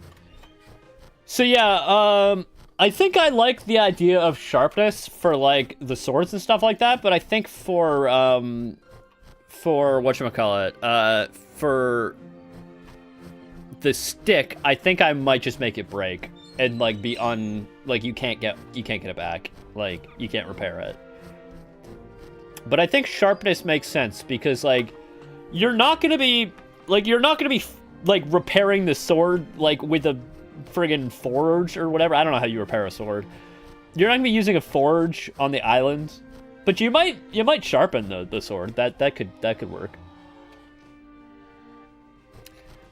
So yeah, I think I like the idea of sharpness for, like, the swords and stuff like that, but I think for whatchamacallit, for the stick, I think I might just make it break and, like, be like, you can't get it back. Like, you can't repair it. But I think sharpness makes sense because, like, you're not gonna be, like, repairing the sword, like, with a friggin' forge or whatever. I don't know how you repair a sword. You're not gonna be using a forge on the island, but you might sharpen the sword. That could work.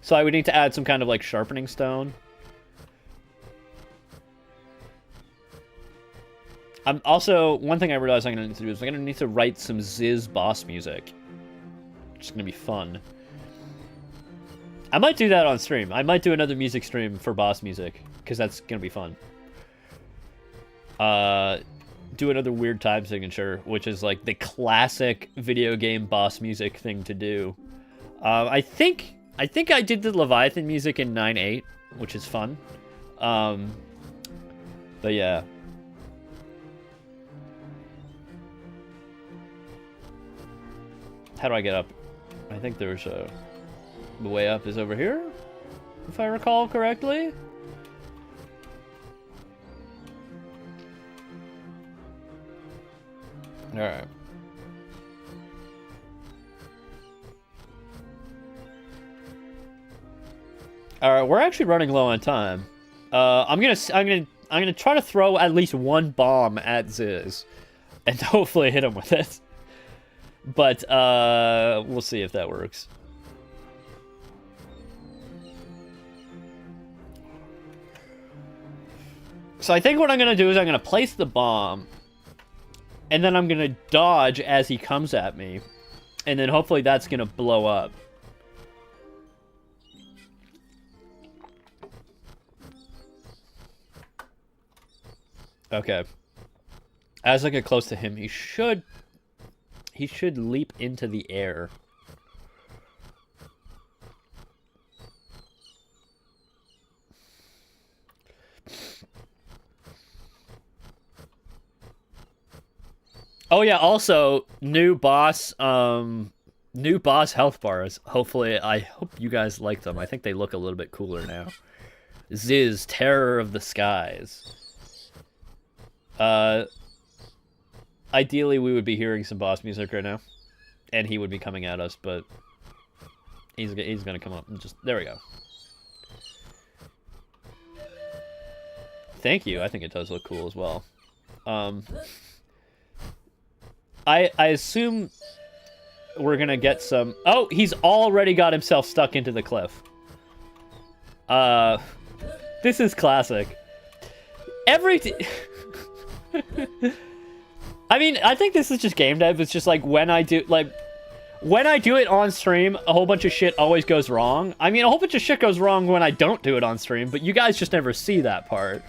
So I would need to add some kind of, like, sharpening stone. I'm also, one thing I realized I'm gonna need to do is I'm gonna need to write some Ziz boss music. Which is gonna be fun. I might do that on stream. I might do another music stream for boss music, because that's gonna be fun. Do another weird time signature, which is like the classic video game boss music thing to do. I think I did the Leviathan music in 9.8, which is fun. But yeah. How do I get up? I think there's a... The way up is over here, if I recall correctly. Alright. Alright, we're actually running low on time. I'm gonna try to throw at least one bomb at Ziz and hopefully hit him with it. But we'll see if that works. So I think what I'm going to do is I'm going to place the bomb, and then I'm going to dodge as he comes at me, and then hopefully that's going to blow up. Okay. As I get close to him, he should leap into the air. Oh yeah, also new boss health bars. Hopefully, I hope you guys like them. I think they look a little bit cooler now. Ziz, Terror of the Skies. Ideally we would be hearing some boss music right now, and he would be coming at us, but he's gonna come up and just, there we go. Thank you. I think it does look cool as well. I assume we're gonna get some... Oh, he's already got himself stuck into the cliff. This This is classic. I mean, I think this is just game dev. It's just like when I do it on stream, a whole bunch of shit always goes wrong. I mean, a whole bunch of shit goes wrong when I don't do it on stream, but you guys just never see that part.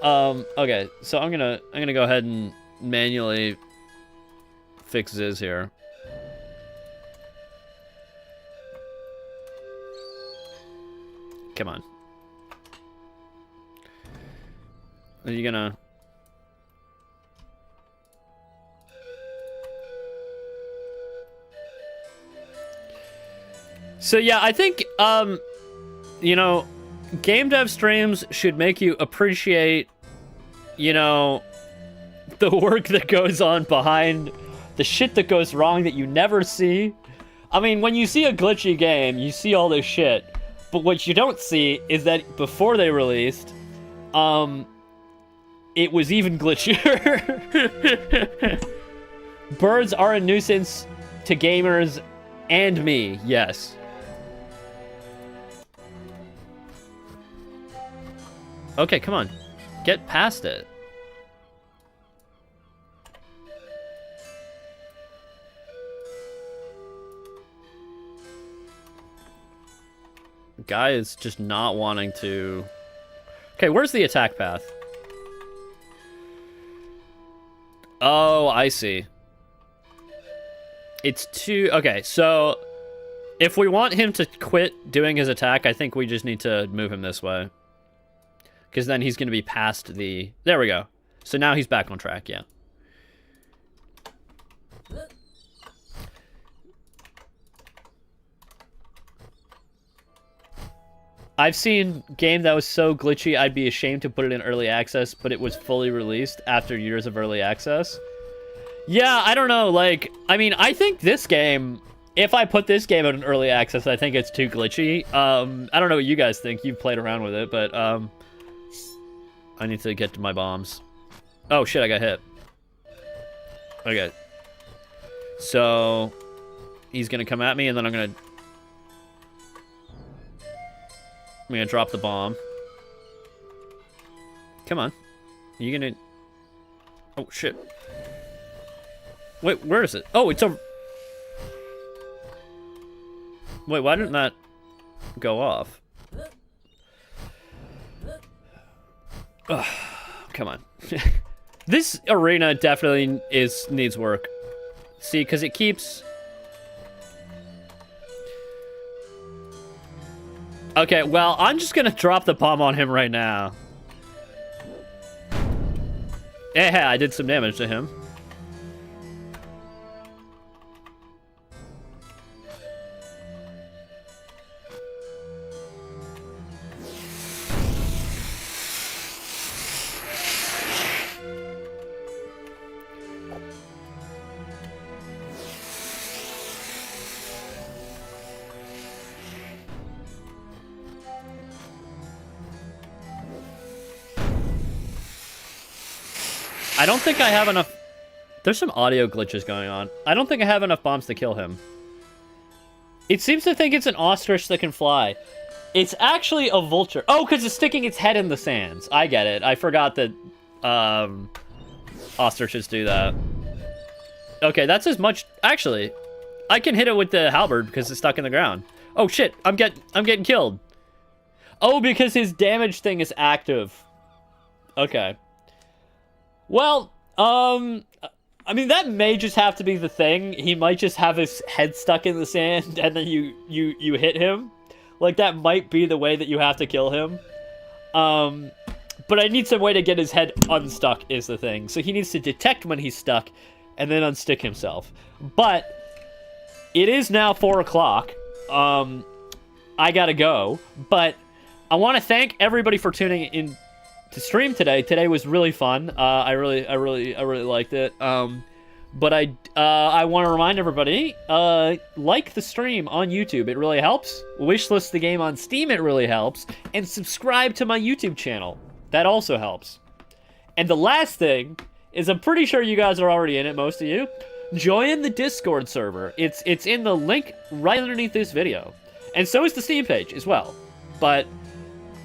Okay, so I'm gonna go ahead and manually fix Ziz here. Come on. Are you gonna... So yeah, I think, you know, game dev streams should make you appreciate, you know, the work that goes on behind the shit that goes wrong that you never see. I mean, when you see a glitchy game, you see all this shit. But what you don't see is that before they released, it was even glitchier. Birds are a nuisance to gamers and me, yes. Okay, come on. Get past it. Guy is just not wanting to... Okay, where's the attack path? Oh, I see. It's too... Okay, so... If we want him to quit doing his attack, I think we just need to move him this way. Because then he's going to be past the... There we go. So now he's back on track, yeah. I've seen game that was so glitchy I'd be ashamed to put it in early access, but it was fully released after years of early access. Yeah, I don't know, like, I mean, I think this game, if I put this game in early access, I think it's too glitchy. I don't know what you guys think, you've played around with it, but, I need to get to my bombs. Oh shit, I got hit. Okay. So, he's gonna come at me, and then I'm gonna drop the bomb. Come on. Are you gonna... Oh, shit. Wait, where is it? Oh, it's a... Wait, why didn't that go off? Ugh, come on. This arena definitely needs work. See, because it keeps... Okay, well, I'm just gonna drop the bomb on him right now. Yeah, I did some damage to him. I don't think I have enough... There's some audio glitches going on. I don't think I have enough bombs to kill him. It seems to think it's an ostrich that can fly. It's actually a vulture. Oh, because it's sticking its head in the sands. I get it. I forgot that ostriches do that. Okay, that's as much... Actually, I can hit it with the halberd because it's stuck in the ground. Oh, shit. I'm getting killed. Oh, because his damage thing is active. Okay. Well, I mean, that may just have to be the thing. He might just have his head stuck in the sand, and then you hit him. Like, that might be the way that you have to kill him. But I need some way to get his head unstuck, is the thing. So he needs to detect when he's stuck, and then unstick himself. But, it is now 4 o'clock. I gotta go. But, I want to thank everybody for tuning in to stream today. Today was really fun. I really liked it. But I want to remind everybody, like the stream on YouTube. It really helps. Wishlist the game on Steam. It really helps. And subscribe to my YouTube channel. That also helps. And the last thing is, I'm pretty sure you guys are already in it, most of you. Join the Discord server. It's in the link right underneath this video. And so is the Steam page as well. But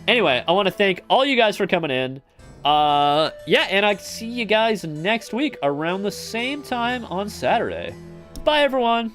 Anyway, I want to thank all you guys for coming in. Yeah, and I see you guys next week around the same time on Saturday. Bye, everyone.